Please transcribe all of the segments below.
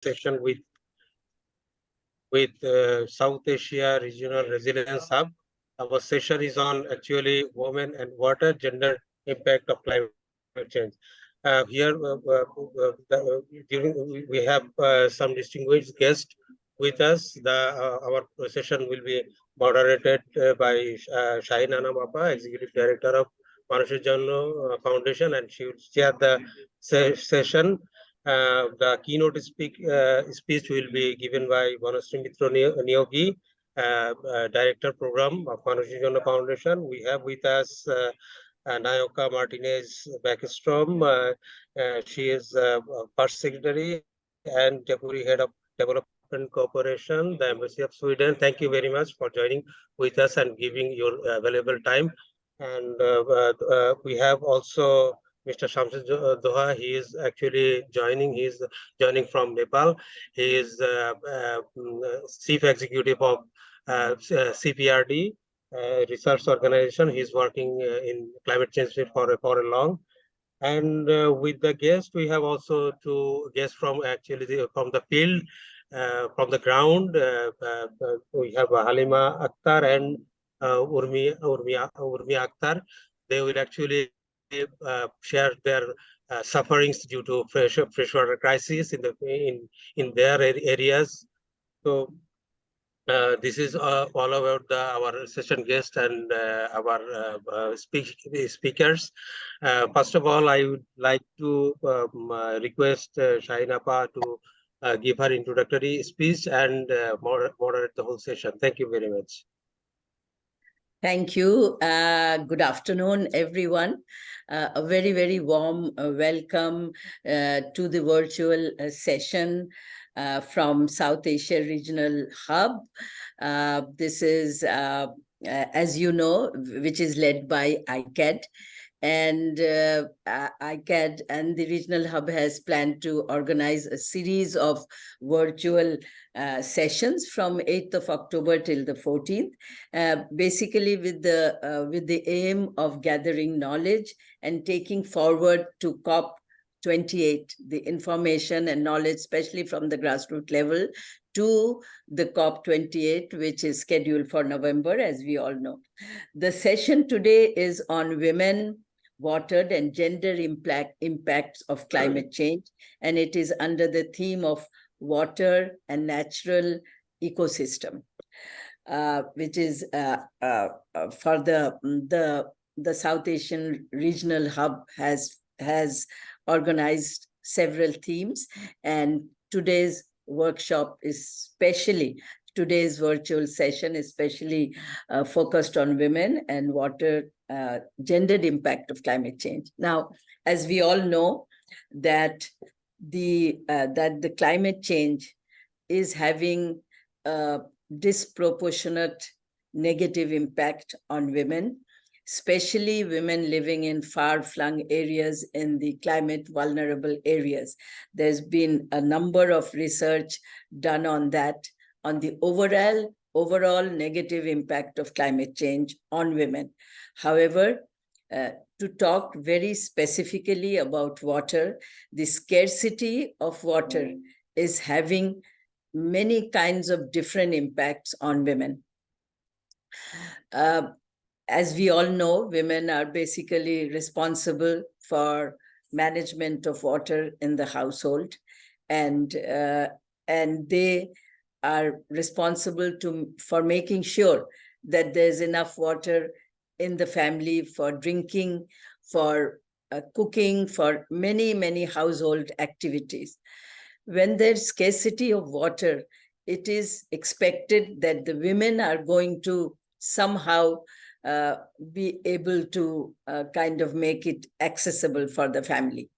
session with South Asia Regional Resilience Hub. Our session is on actually women and water, gender impact of climate change. Here, we have some distinguished guests with us. Our session will be moderated by Shahin Anam Appa, Executive Director of Manusher Janno Foundation, and she will chair the session. The keynote speech will be given by Manushree Mitra Niyogi, Director Program of Manusher Janno Foundation. We have with us Nayoka Martinez Backstrom. She is First Secretary and Deputy Head of Development Cooperation, the Embassy of Sweden. Thank you very much for joining with us and giving your valuable time. And we have also Mr. Shamsud Doha. He is actually joining. He is joining from Nepal. He is Chief Executive of CPRD. Research organization. He's working in climate change for a long. And with the guest, we have also two guests from from the field, from the ground. We have Halima Akhtar and Urmi Akhtar. They will actually share their sufferings due to freshwater crisis in their areas. So this is all about our session guest and our speakers. First of all, I would like to request Shahin Appa to give her introductory speech and moderate the whole session. Thank you very much. Thank you. Good afternoon, everyone. A very, very warm welcome to the virtual session from South Asia Regional Hub. This is, as you know, which is led by ICAD. And ICAD and the Regional Hub has planned to organize a series of virtual sessions from 8th of October till the 14th, basically with the aim of gathering knowledge and taking forward to COP28 the information and knowledge, especially from the grassroots level, to the COP28, which is scheduled for November, as we all know. The session today is on women, water, and gender impacts of climate change, and it is under the theme of water and natural ecosystem, which is for the South Asian Regional Hub has organized several themes, and today's workshop is today's virtual session is especially focused on women and water, gendered impact of climate change. Now, as we all know, that the climate change is having a disproportionate negative impact on women, especially women living in far-flung areas in the climate vulnerable areas. There's been a number of research done on that, on the overall negative impact of climate change on women. However, to talk very specifically about water, the scarcity of water is having many kinds of different impacts on women. As we all know, women are basically responsible for management of water in the household, and they are responsible for making sure that there's enough water in the family for drinking, for cooking, for many, many household activities. When there's scarcity of water, it is expected that the women are going to somehow be able to kind of make it accessible for the family.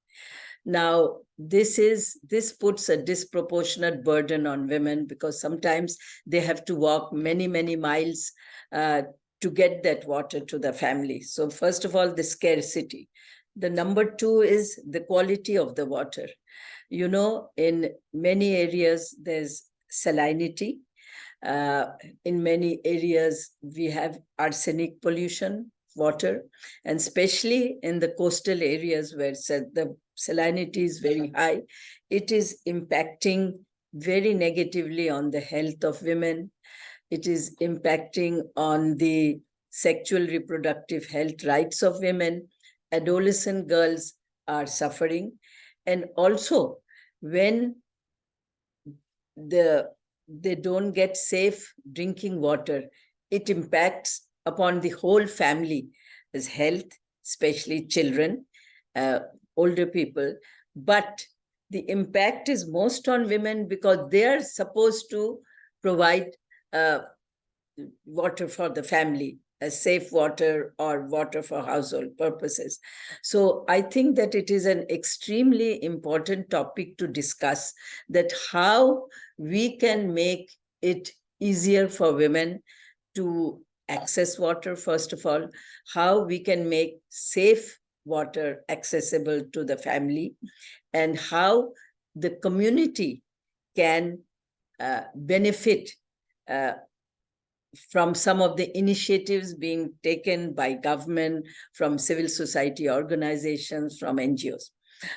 Now, this puts a disproportionate burden on women, because sometimes they have to walk many, many miles to get that water to the family. So first of all, the scarcity. The number two is the quality of the water. You know, in many areas, there's salinity. In many areas, we have arsenic pollution, water, and especially in the coastal areas where the salinity is very high, it is impacting very negatively on the health of women. It is impacting on the sexual reproductive health rights of women. Adolescent girls are suffering. And also, when they don't get safe drinking water, it impacts upon the whole family's health, especially children, older people. But the impact is most on women because they are supposed to provide water for the family, as safe water or water for household purposes. So I think that it is an extremely important topic to discuss, that how we can make it easier for women to access water, first of all, how we can make safe water accessible to the family, and how the community can benefit from some of the initiatives being taken by government, from civil society organizations, from NGOs.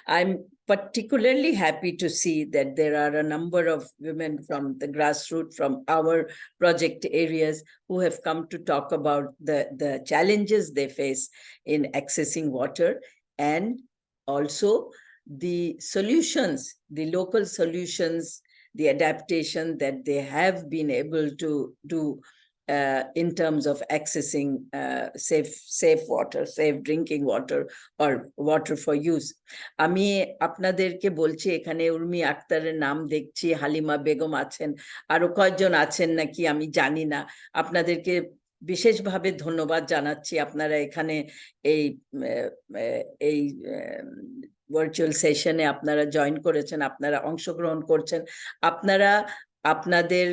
I'm particularly happy to see that there are a number of women from the grassroots, from our project areas, who have come to talk about the challenges they face in accessing water, and also the solutions, the local solutions, the adaptation that they have been able to do in terms of accessing safe water, safe drinking water, or water for use. আমি আপনাদেরকে বলছি, এখানে উর্মি আক্তারের নাম দেখছি, হালিমা বেগম আছেন, আরো কয়েকজন আছেন নাকি আমি জানি না। আপনাদেরকে বিশেষভাবে ধন্যবাদ জানাচ্ছি, আপনারা এখানে এই এই ভার্চুয়াল সেশনে আপনারা জয়েন করেছেন, আপনারা অংশগ্রহণ করছেন। আপনারা আপনাদের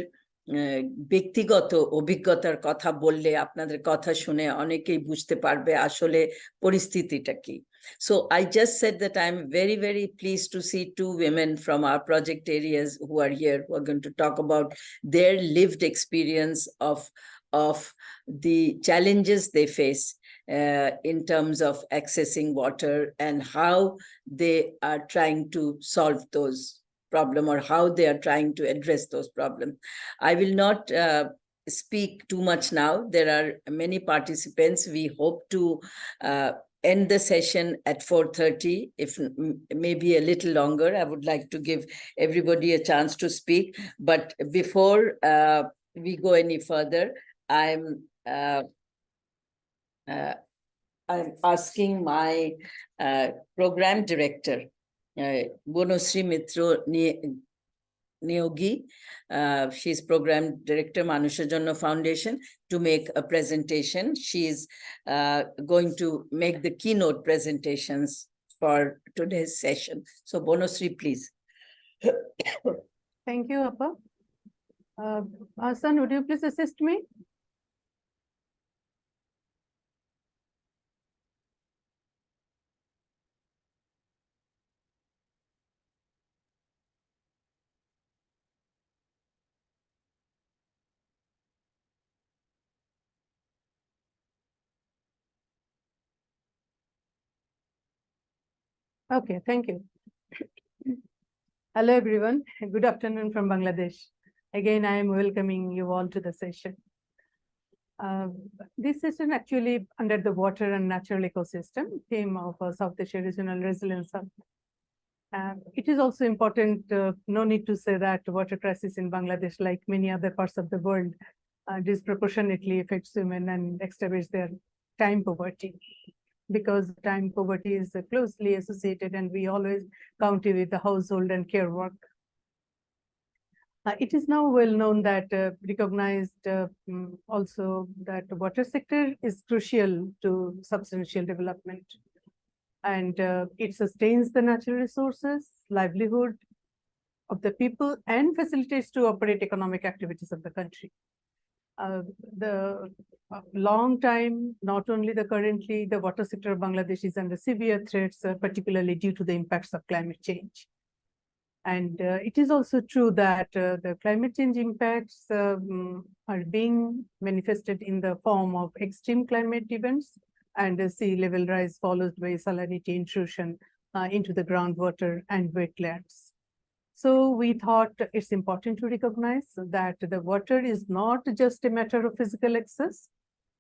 ব্যক্তিগত অভিজ্ঞতার কথা বললে, আপনাদের কথা শুনে অনেকেই বুঝতে পারবে আসলে পরিস্থিতিটা কি। So I just said that I'm very, very pleased to see two women from our project areas who are here, who are going to talk about their lived experience of the challenges they face in terms of accessing water, and how they are trying to solve those problem, or how they are trying to address those problems. I will not speak too much now. There are many participants. We hope to end the session at 4:30, if maybe a little longer. I would like to give everybody a chance to speak. But before we go any further, I'm asking my program director, Bonusri Mitro Neogi, she's program director, Manusher Jonno Foundation, to make a presentation. She's going to make the keynote presentations for today's session. So Bonusri, please. Thank you, Appa. Hassan, would you please assist me? Okay, thank you. Hello, everyone. Good afternoon from Bangladesh. Again, I am welcoming you all to the session. This session actually under the water and natural ecosystem theme of South Asia Regional Resilience Summit. It is also important, no need to say that water crisis in Bangladesh, like many other parts of the world, disproportionately affects women and exacerbates their time poverty, because time poverty is closely associated, and we always count it with the household and care work. It is now well known that recognized also that the water sector is crucial to substantial development, and it sustains the natural resources, livelihood of the people, and facilitates to operate economic activities of the country. The long time, not only the currently, the water sector of Bangladesh is under severe threats, particularly due to the impacts of climate change. And it is also true that the climate change impacts are being manifested in the form of extreme climate events and sea level rise followed by salinity intrusion into the groundwater and wetlands. So we thought it's important to recognize that the water is not just a matter of physical access,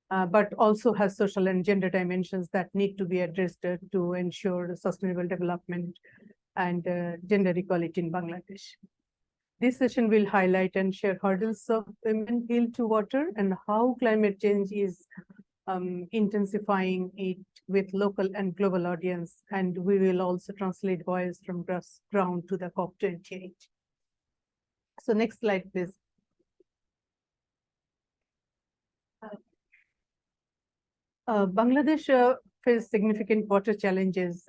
but also has social and gender dimensions that need to be addressed to ensure sustainable development and gender equality in Bangladesh. This session will highlight and share hurdles of women appeal to water and how climate change is intensifying it with local and global audience. And we will also translate voice from ground to the COP28. So next slide, please. Bangladesh faces significant water challenges,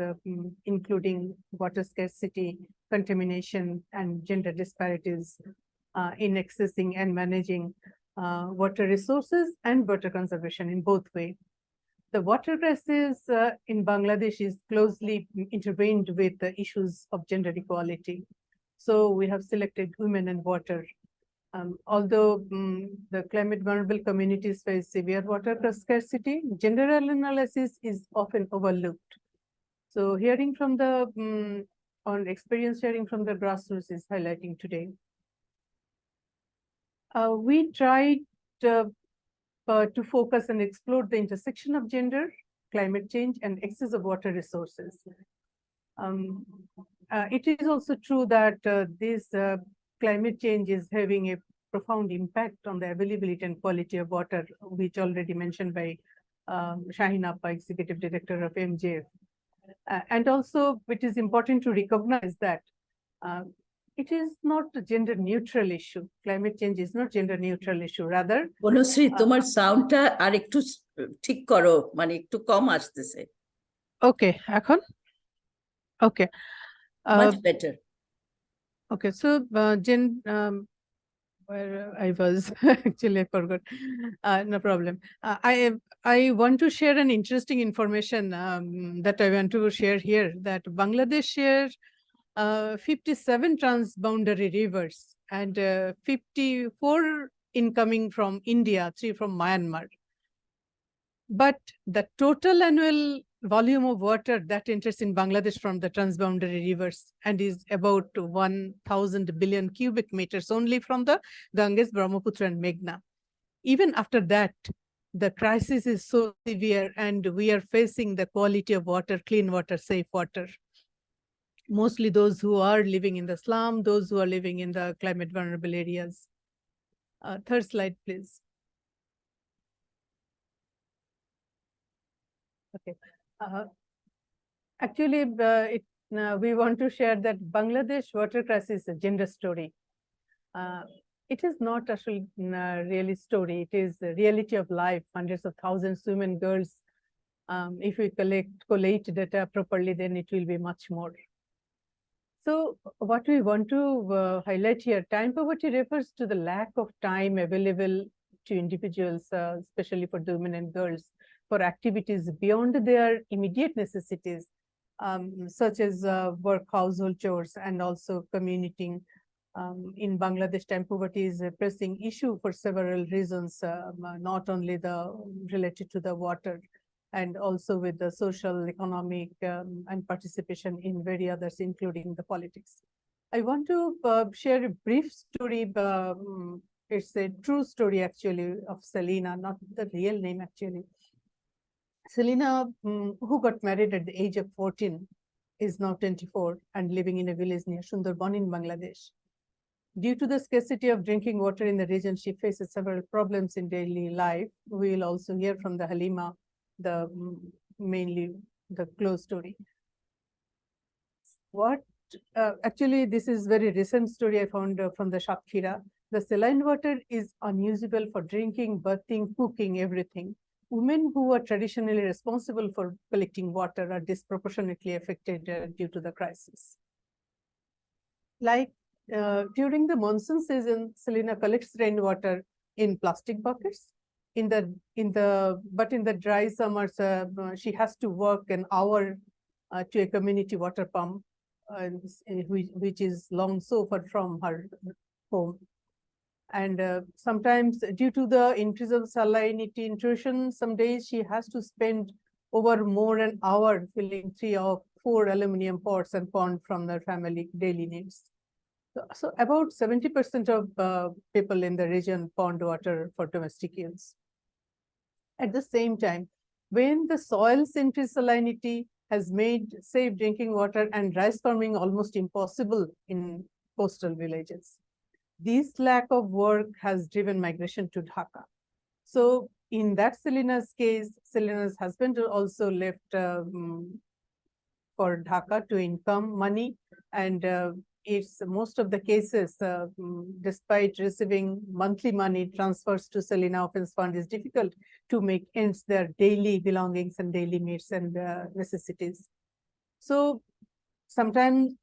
including water scarcity, contamination, and gender disparities in accessing and managing water resources and water conservation in both ways. The water crisis in Bangladesh is closely intertwined with the issues of gender equality. So we have selected women and water. Although the climate vulnerable communities face severe water scarcity, gender analysis is often overlooked. So hearing from the on experience sharing from the grassroots is highlighting today. We tried to focus and explore the intersection of gender, climate change, and excess of water resources. It is also true that this climate change is having a profound impact on the availability and quality of water, which already mentioned by Shaheen Appa, Executive Director of MJF. And also, it is important to recognize that it is not a gender neutral issue. Climate change is not gender neutral issue. Rather, Banasree তোমার সাউন্ডটা আর একটু ঠিক করো, মানে একটু কম আসতেছে। Okay, এখন? Okay. Much better. Okay, so where I was actually I forgot. No problem. I want to share an interesting information that I want to share here, that Bangladesh shares 57 transboundary rivers and 54 incoming from India, 3 from Myanmar. But the total annual volume of water that enters in Bangladesh from the transboundary rivers and is about 1,000 billion cubic meters only from the Ganges, Brahmaputra, and Meghna. Even after that, the crisis is so severe and we are facing the quality of water, clean water, safe water. Mostly those who are living in the slum, those who are living in the climate vulnerable areas. Third slide, please. Okay. Actually, we want to share that Bangladesh water crisis is a gender story. It is not actually really story. It is the reality of life. Hundreds of thousands of women, girls. If we collate data properly, then it will be much more. So what we want to highlight here, time poverty refers to the lack of time available to individuals, especially for the women and girls, for activities beyond their immediate necessities, such as work, household chores, and also commuting. In Bangladesh, time poverty is a pressing issue for several reasons, not only related to the water, and also with the social, economic, and participation in various others, including the politics. I want to share a brief story. It's a true story, actually, of Selina, not the real name, actually. Selina, who got married at the age of 14, is now 24 and living in a village near Sundarban in Bangladesh. Due to the scarcity of drinking water in the region, she faces several problems in daily life. We will also hear from the Halima, mainly the close story. Actually, this is very recent story I found from the Shakira. The saline water is unusable for drinking, bathing, cooking, everything. Women who are traditionally responsible for collecting water are disproportionately affected due to the crisis. Like during the monsoon season, Selina collects rainwater in plastic buckets. But in the dry summers, she has to work an hour to a community water pump, which is long so far from her home. And sometimes, due to the increase of salinity intrusion, some days she has to spend over more an hour filling 3 or 4 aluminum pots and pond from their family daily needs. So about 70% of people in the region pond water for domestic use. At the same time, when the soil's increased salinity has made safe drinking water and rice farming almost impossible in coastal villages, this lack of work has driven migration to Dhaka. So in that Selena's case, Selena's husband also left for Dhaka to income money, and it's most of the cases, despite receiving monthly money transfers to Selena Offense Fund, is difficult to make ends their daily belongings and daily needs and necessities. So sometimes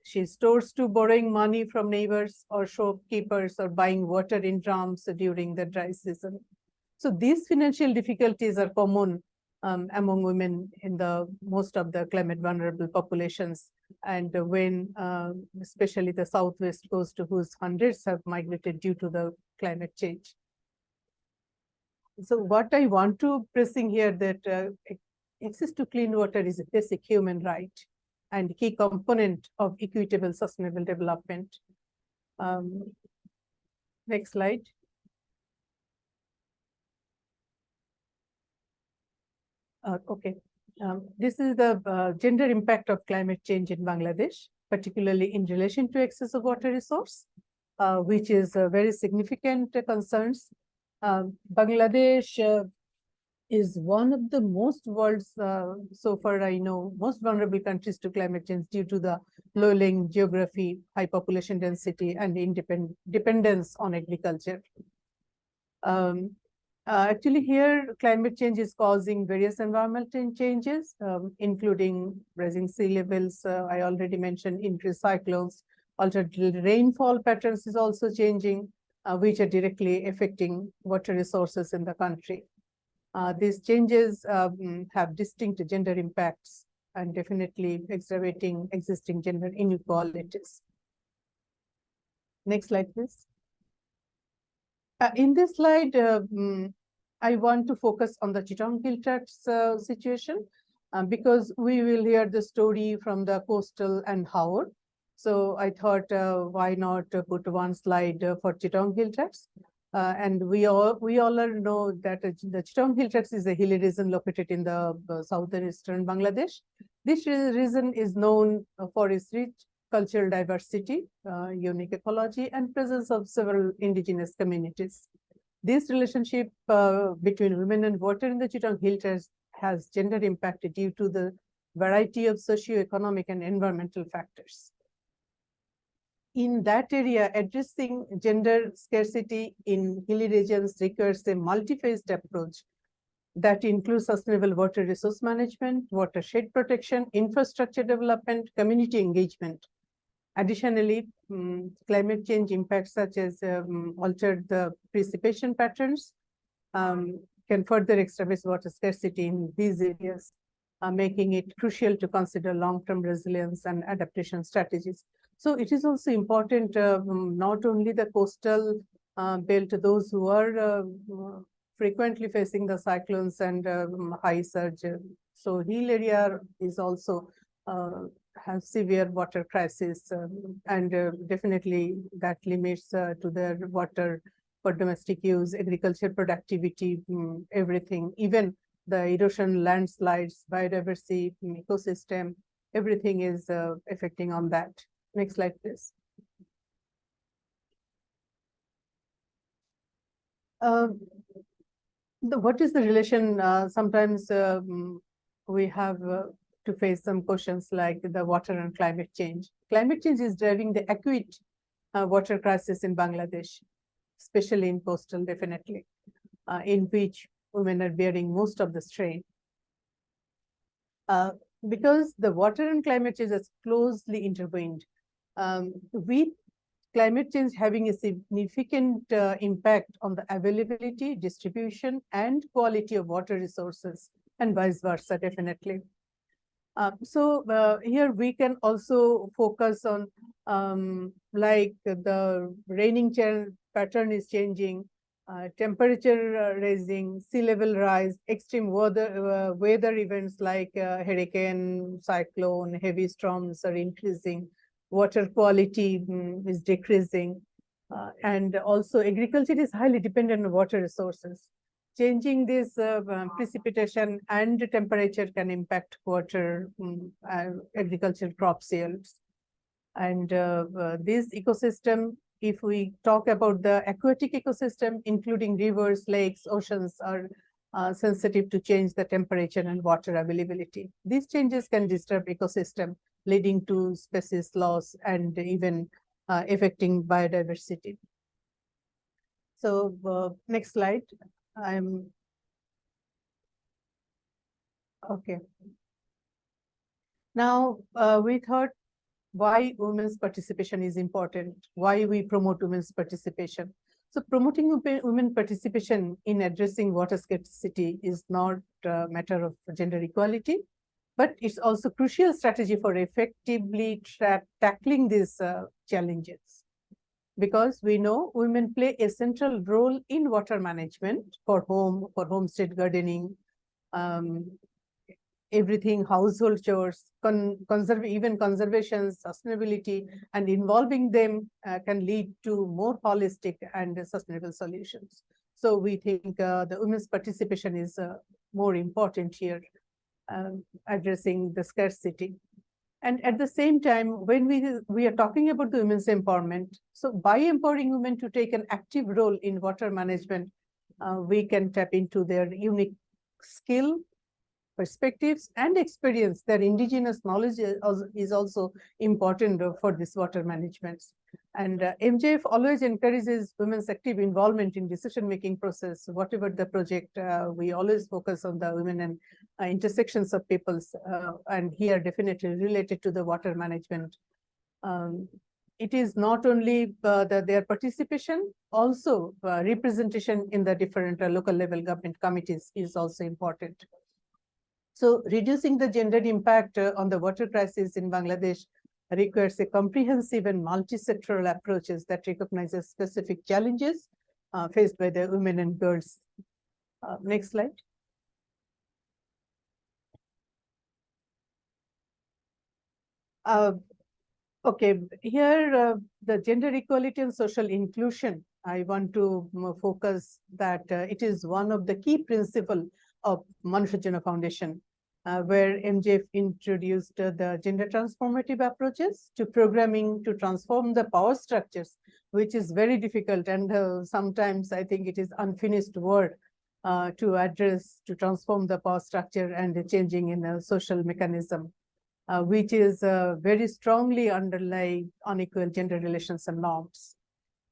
she stores to borrowing money from neighbors or shopkeepers or buying water in drums during the dry season. So these financial difficulties are common among women in the most of the climate vulnerable populations, and when especially the southwest coast, whose hundreds have migrated due to the climate change. So what I want to pressing here that access to clean water is a basic human right and key component of equitable sustainable development. Next slide. Okay. This is the gender impact of climate change in Bangladesh, particularly in relation to excess of water resource, which is very significant concerns. Bangladesh is one of the most world's, so far I know, most vulnerable countries to climate change due to the low-lying geography, high population density, and dependence on agriculture. Actually, here, climate change is causing various environmental changes, including rising sea levels. I already mentioned increased cyclones, altered rainfall patterns is also changing, which are directly affecting water resources in the country. These changes have distinct gender impacts and definitely exacerbating existing gender inequalities. Next slide, please. In this slide, I want to focus on the Chittagong Hill Tracts situation because we will hear the story from the coastal and Howard. So I thought, why not put one slide for Chittagong Hill Tracts? And we all know that the Chittagong Hill Tracts is a hilly region located in the southeastern Bangladesh. This region is known for its rich cultural diversity, unique ecology, and presence of several indigenous communities. This relationship between women and water in the Chittagong Hill Tracts has gender impact due to the variety of socio-economic and environmental factors. In that area, addressing gender scarcity in hilly regions requires a multi-phased approach that includes sustainable water resource management, watershed protection, infrastructure development, community engagement. Additionally, climate change impacts such as altered the precipitation patterns can further exacerbate water scarcity in these areas, making it crucial to consider long-term resilience and adaptation strategies. So it is also important not only the coastal belt, those who are frequently facing the cyclones and high surge. So hill area is also have severe water crisis and definitely that limits to their water for domestic use, agriculture productivity, everything, even the erosion, landslides, biodiversity, ecosystem, everything is affecting on that. Next slide, please. What is the relation? Sometimes we have to face some questions like the water and climate change. Climate change is driving the acute water crisis in Bangladesh, especially in coastal, definitely, in which women are bearing most of the strain. Because the water and climate change is closely intertwined, with climate change having a significant impact on the availability, distribution, and quality of water resources, and vice versa, definitely. So here we can also focus on like the raining pattern is changing, temperature rising, sea level rise, extreme weather events like hurricane, cyclone, heavy storms are increasing, water quality is decreasing, and also agriculture is highly dependent on water resources. Changing this precipitation and temperature can impact water, agricultural crop yields. And this ecosystem, if we talk about the aquatic ecosystem, including rivers, lakes, oceans, are sensitive to change the temperature and water availability. These changes can disturb ecosystem, leading to species loss and even affecting biodiversity. So next slide. Okay. Now we thought why women's participation is important, why we promote women's participation. So promoting women participation in addressing water scarcity is not a matter of gender equality, but it's also crucial strategy for effectively tackling these challenges. Because we know women play a central role in water management for homestead gardening, everything, household chores, even conservation, sustainability, and involving them can lead to more holistic and sustainable solutions. So we think the women's participation is more important here, addressing the scarcity. And at the same time, when we are talking about the women's empowerment, so by empowering women to take an active role in water management, we can tap into their unique skill, perspectives, and experience. Their indigenous knowledge is also important for this water management. And MJF always encourages women's active involvement in decision-making process. Whatever the project, we always focus on the women and intersections of peoples, and here definitely related to the water management. It is not only their participation, also representation in the different local level government committees is also important. So reducing the gendered impact on the water crisis in Bangladesh requires a comprehensive and multi-sectoral approaches that recognizes specific challenges faced by the women and girls. Next slide. Okay, here the gender equality and social inclusion, I want to focus that it is one of the key principles of Manushya Jana Foundation, where MJF introduced the gender transformative approaches to programming to transform the power structures, which is very difficult, and sometimes I think it is unfinished work to address, to transform the power structure and the changing in a social mechanism, which is very strongly underlie unequal gender relations and norms.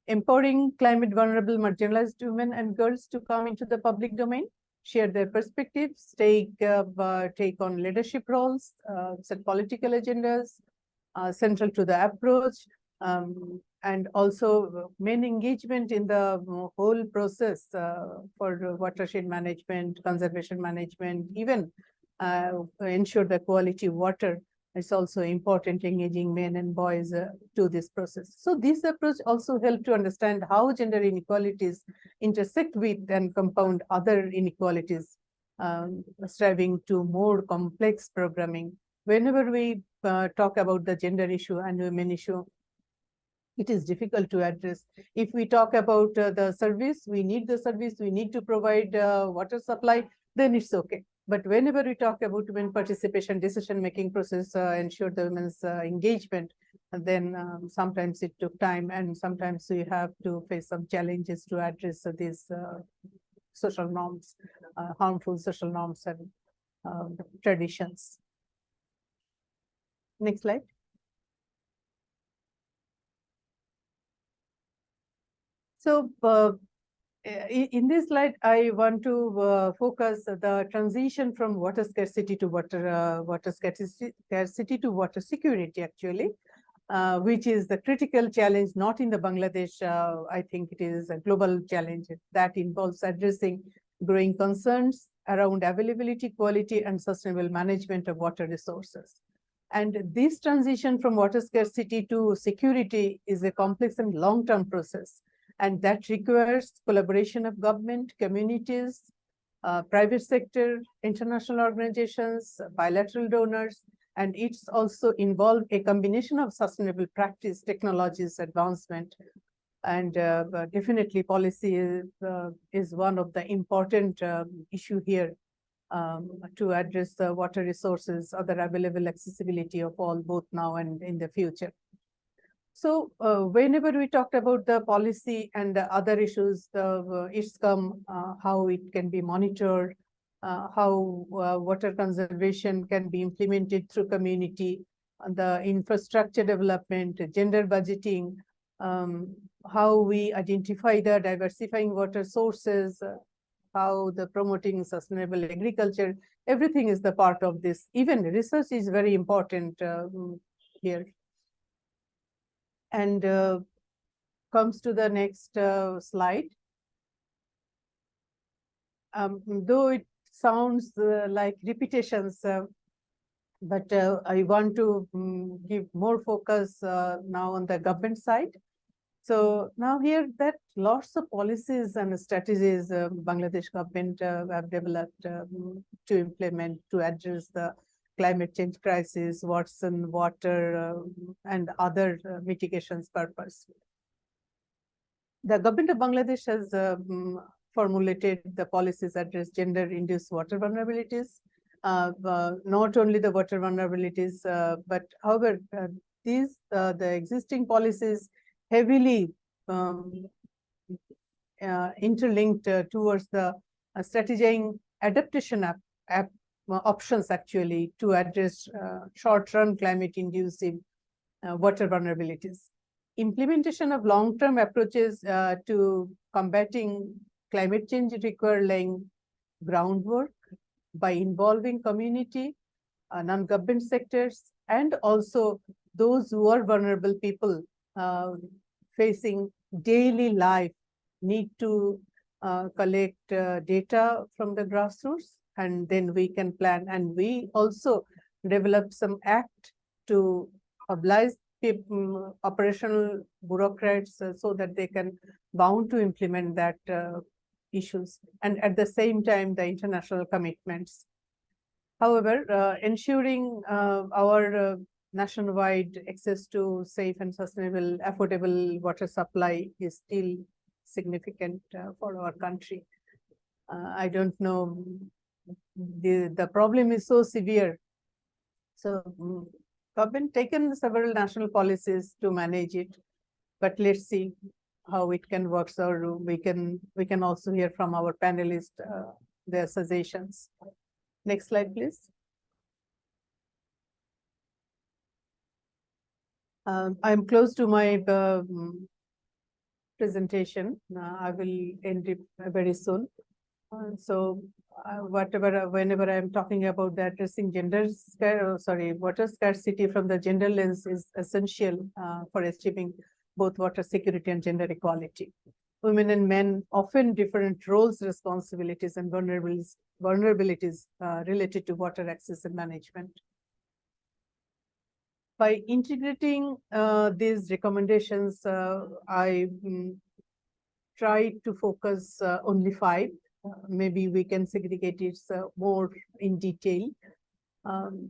Empowering climate vulnerable marginalized women and girls to come into the public domain, share their perspectives, take on leadership roles, set political agendas, central to the approach, and also main engagement in the whole process for watershed management, conservation management, even ensure the quality water. It's also important engaging men and boys to this process. So this approach also helps to understand how gender inequalities intersect with and compound other inequalities, striving to more complex programming. Whenever we talk about the gender issue and women issue, it is difficult to address. If we talk about the service, we need the service, we need to provide water supply, then it's okay. But whenever we talk about women participation, decision-making process, ensure the women's engagement, and then sometimes it took time, and sometimes we have to face some challenges to address these social norms, harmful social norms and traditions. Next slide. So in this slide, I want to focus the transition from water scarcity to water scarcity to water security, actually, which is the critical challenge, not in the Bangladesh. I think it is a global challenge that involves addressing growing concerns around availability, quality, and sustainable management of water resources. And this transition from water scarcity to security is a complex and long-term process, and that requires collaboration of government, communities, private sector, international organizations, bilateral donors, And it's also involved a combination of sustainable practice, technologies, advancement, and but definitely policy is one of the important issue here to address the water resources, other available accessibility of all, both now and in the future. So whenever we talked about the policy and the other issues, the it's come how it can be monitored, how water conservation can be implemented through community, the infrastructure development, gender budgeting, how we identify the diversifying water sources, how the promoting sustainable agriculture, everything is the part of this. Even research is very important here. And comes to the next slide. Though it sounds like repetitions, but I want to give more focus now on the government side. So now here that lots of policies and strategies Bangladesh government have developed to implement to address the climate change crisis, worsen water and other mitigations purpose. The government of Bangladesh has formulated the policies address gender-induced water vulnerabilities. Not only the water vulnerabilities, but however, the existing policies heavily interlinked towards the strategizing adaptation options actually to address short-run climate-induced water vulnerabilities. Implementation of long-term approaches to combating climate change require laying groundwork by involving community, non-government sectors, and also those who are vulnerable people facing daily life need to collect data from the grassroots, and then we can plan. And we also develop some act to oblige operational bureaucrats so that they can bound to implement that issues, and at the same time the international commitments. However, ensuring our nationwide access to safe and sustainable, affordable water supply is still significant for our country. I don't know, the problem is so severe. So government taken several national policies to manage it, but let's see how it can work. So we can also hear from our panelists their suggestions. Next slide, please. I'm close to my presentation. I will end it very soon. Whenever I'm talking about the addressing water scarcity from the gender lens is essential for achieving both water security and gender equality. Women and men often different roles, responsibilities, and vulnerabilities related to water access and management. By integrating these recommendations, I tried to focus only 5. Maybe we can segregate it more in detail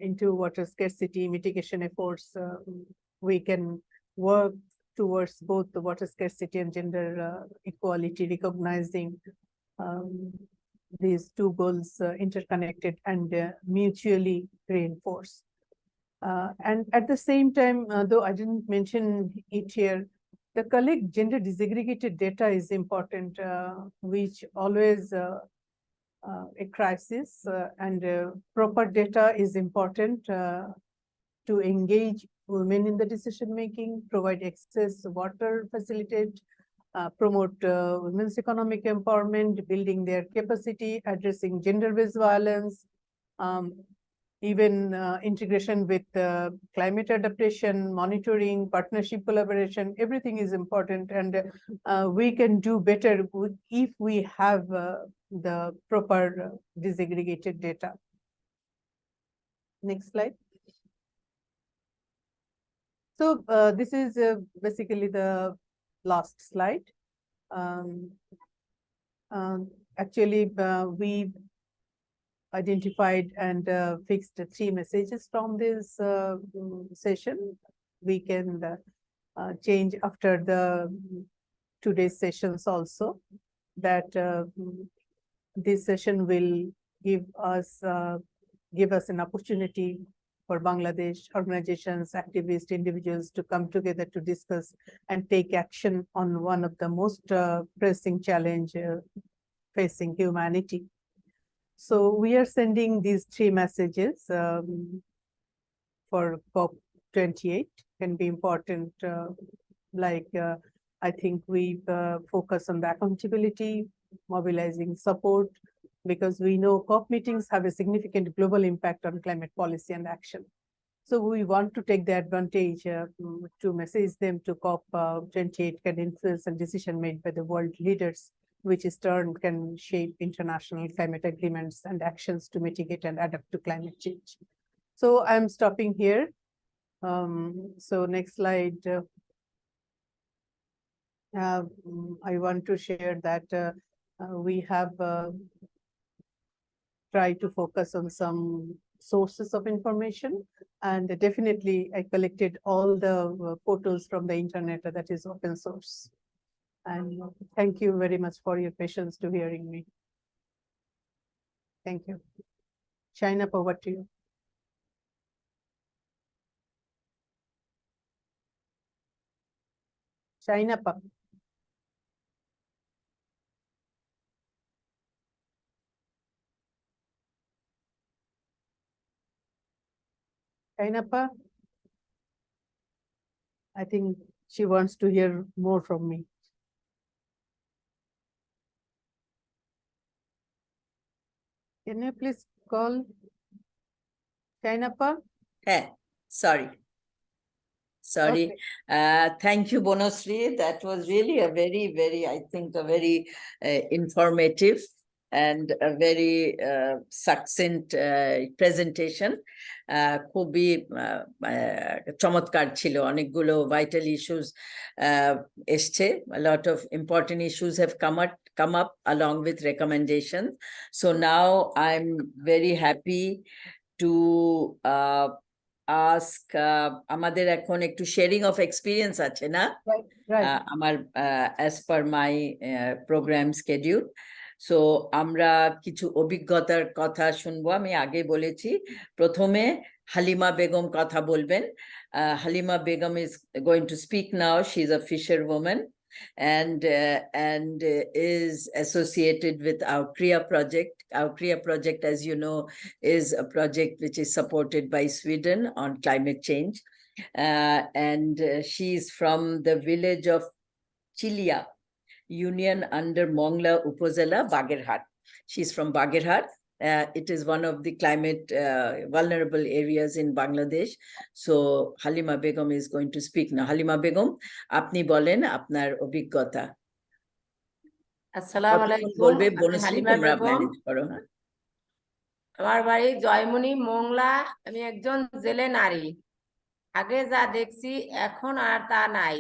into water scarcity mitigation efforts. We can work towards both the water scarcity and gender equality, recognizing these two goals interconnected and mutually reinforced. And at the same time, though I didn't mention it here, the collect gender disaggregated data is important, which always a crisis, and proper data is important to engage women in the decision making, provide access, water, facilitate, promote women's economic empowerment, building their capacity, addressing gender-based violence, even integration with climate adaptation, monitoring, partnership collaboration, everything is important. And we can do better if we have the proper disaggregated data. Next slide. So this is basically the last slide. Actually, we identified and fixed 3 messages from this session. We can change after the today's sessions also, that this session will give us an opportunity for Bangladesh organizations, activists, individuals to come together to discuss and take action on one of the most pressing challenge facing humanity. So we are sending these 3 messages for COP28, can be important, I think we focus on the accountability, mobilizing support, because we know COP meetings have a significant global impact on climate policy and action. So we want to take the advantage to message them to COP28 can influence a decision made by the world leaders, which in turn can shape international climate agreements and actions to mitigate and adapt to climate change. So I'm stopping here. So next slide. I want to share that we have tried to focus on some sources of information, and definitely I collected all the photos from the internet that is open source. And thank you very much for your patience to hearing me. Thank you. Shaina, over to you. Shaina. Shainappa, I think she wants to hear more from me. Can you please call Shainappa? Hey, sorry. Okay. Thank you, Bonasri. That was really a very, I think, a very informative and a very succinct presentation. খুবই চমৎকার ছিল, অনেকগুলো vital issues এসছে. A lot of important issues have come up along with recommendations. So now I'm very happy to ask আমাদের এখন একটু sharing of experience আছে না? Right. আমার as per my program schedule. So আমরা কিছু অভিজ্ঞতার কথা শুনবো. আমি আগে বলেছি প্রথমে হালিমা বেগম কথা বলবেন. Halima Begum is going to speak now. She's a fisherwoman and is associated with our Kriya project. Our Kriya project, as you know, is a project which is supported by Sweden on climate change. And she's from the village of Chilia Union under Mongla Upazila, Bagherhat. She's from Bagherhat. It is one of the climate vulnerable areas in Bangladesh. So Halima Begum is going to speak now. Halima Begum, আপনি বলেন আপনার অভিজ্ঞতা। আসসালামু আলাইকুম, বলবে আমি বনশ্রী, হালিমা তোমরা Begum. Manage করো। হ্যাঁ, আমার বাড়ি জয়মনি মোংলা। আমি একজন জেলে নারী। আগে যা দেখছি এখন আর তা নাই।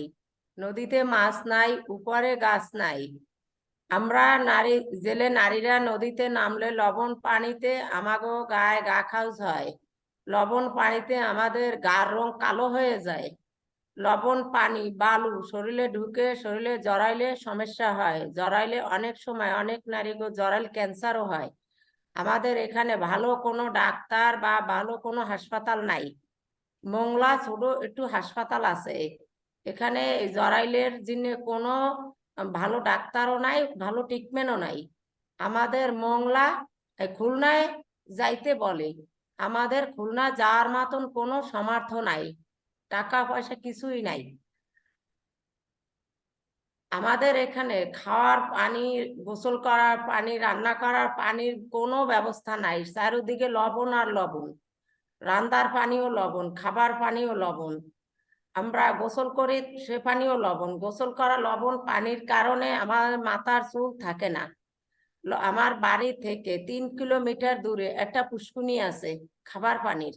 নদীতে মাছ নাই, উপরে গাছ নাই। আমরা জেলে নারীরা নদীতে নামলে লবণ পানিতে আমাগো গায়ে গা খাউজ হয়। লবণ পানিতে আমাদের গার রং কালো হয়ে যায়। লবণ পানি বালু শরীরে ঢুকে শরীরে জড়াইলে সমস্যা হয়। জড়াইলে অনেক সময় অনেক নারীকে জড়াইলে ক্যান্সারও হয়। আমাদের এখানে ভালো কোনো ডাক্তার বা ভালো কোনো হাসপাতাল নাই। মোংলা ছোট একটু হাসপাতাল আছে। এখানে জরাইলের জন্য কোনো ভালো ডাক্তারও নাই, ভালো ট্রিটমেন্টও নাই। আমাদের মোংলা খুলনায় যাইতে বলে, আমাদের খুলনা যাওয়ার মতন কোনো সামর্থ্য নাই, টাকা পয়সা কিছুই নাই। আমাদের এখানে খাওয়ার পানি, গোসল করার পানি, রান্না করার পানির কোনো ব্যবস্থা নাই। চারিদিকে লবণ আর লবণ, রান্নার পানিও লবণ, খাবার পানিও লবণ। আমরা গোসল করি সে পানিও লবণ। গোসল করা লবণ পানির কারণে আমার মাথার চুল থাকে না। আমার বাড়ি থেকে 3 কিলোমিটার দূরে একটা পুষ্কুনি আছে খাবার পানির,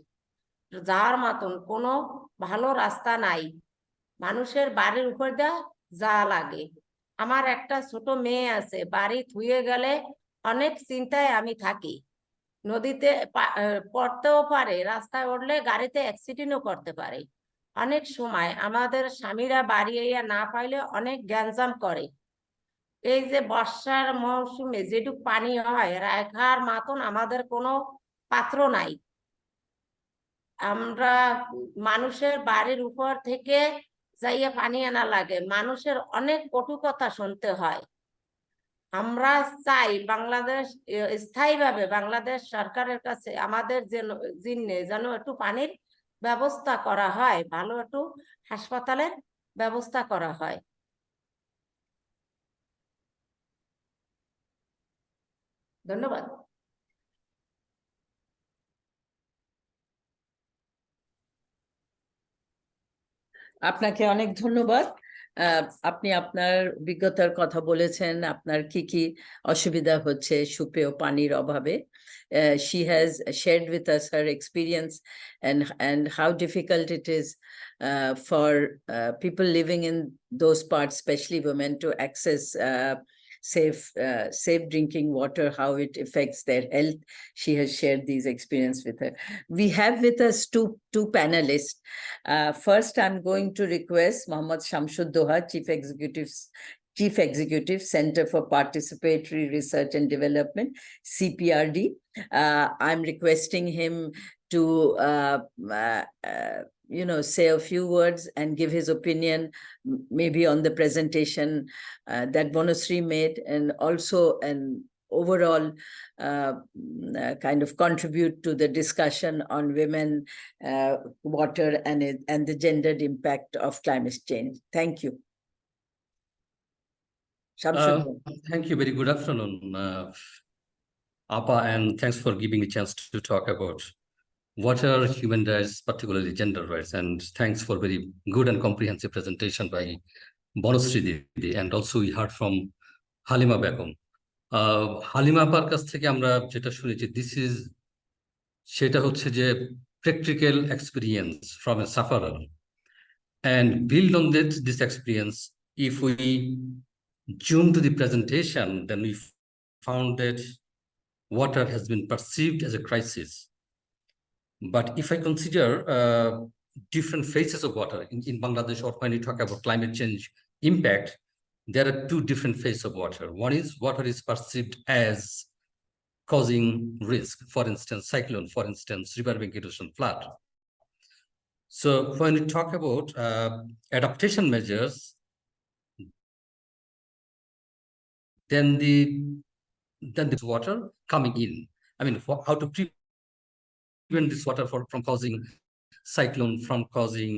যাওয়ার মতন কোনো ভালো রাস্তা নাই। মানুষের বাড়ির উপর দিয়ে যা লাগে। আমার একটা ছোট মেয়ে আছে, বাড়ি থুয়ে গেলে অনেক চিন্তায় আমি থাকি। নদীতে পড়তেও পারে, রাস্তায় উঠলে গাড়িতে অ্যাক্সিডেন্টও করতে পারে। অনেক সময় আমাদের স্বামীরা বাড়ি না পাইলে অনেক গ্যাঞ্জাম করে। এই যে বর্ষার মৌসুমে যেটুক পানি হয় রাখার মতন আমাদের কোনো পাত্র নাই। আমরা মানুষের বাড়ির উপর থেকে যাইয়া পানি আনা লাগে, মানুষের অনেক কটু কথা শুনতে হয়। আমরা চাই বাংলাদেশ স্থায়ীভাবে বাংলাদেশ সরকারের কাছে আমাদের যেন একটু পানির ব্যবস্থা করা হয়, ভালো একটু হাসপাতালের ব্যবস্থা করা হয়। ধন্যবাদ। আপনাকে অনেক ধন্যবাদ। আপনি আপনার অভিজ্ঞতার কথা বলেছেন, আপনার কি কি অসুবিধা হচ্ছে সুপেয় পানির অভাবে। She has shared with us her experience and how difficult it is for people living in those parts, especially women, to access safe drinking water, how it affects their health. She has shared these experience with her. We have with us two panelists. First, I'm going to request Mohammad Shamsud Doha, Chief Executive, Center for Participatory Research and Development, CPRD. I'm requesting him to say a few words and give his opinion, maybe on the presentation that Bonusri made, and also an overall kind of contribute to the discussion on women, water, and the gendered impact of climate change. Thank you. Shamsud. Thank you. Very good afternoon, APA, and thanks for giving me a chance to talk about water, human rights, particularly gender rights. And thanks for very good and comprehensive presentation by Bonusri Didi, and also we heard from Halima Begum. Halima আপার কাছ থেকে আমরা যেটা শুনেছি, সেটা হচ্ছে যে practical experience from a sufferer, and build on this experience. If we zoom to the presentation, then we found that water has been perceived as a crisis. But if I consider different phases of water in Bangladesh, or when we talk about climate change impact, there are two different phases of water. One is water is perceived as causing risk, for instance, cyclone, for instance, riverbank erosion, flood. So when we talk about adaptation measures, then this water coming in. I mean, how to prevent this water from causing cyclone, from causing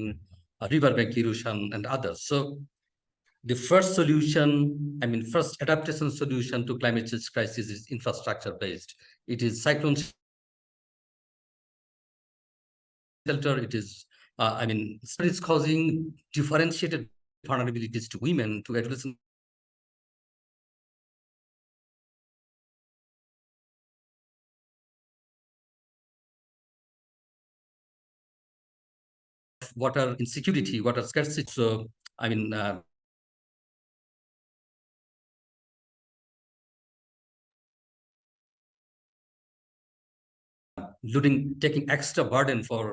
riverbank erosion and others. So the first solution, first adaptation solution to climate change crisis is infrastructure based. It is cyclone shelter. It is, it's causing differentiated vulnerabilities to women, to adolescent water insecurity, water scarcity. So, taking extra burden for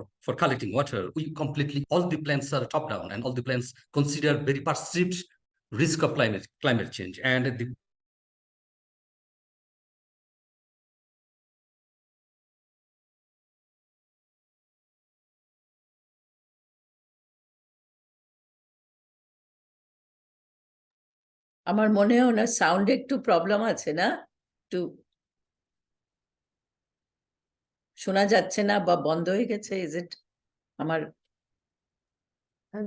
collecting water. We completely, all the plans are top down, and all the plans consider very perceived risk of climate change. And the আমার মনে হয় না সাউন্ডে একটু problem আছে, না? একটু শোনা যাচ্ছে না বা বন্ধ হয়ে গেছে? ইজ ইট আমার?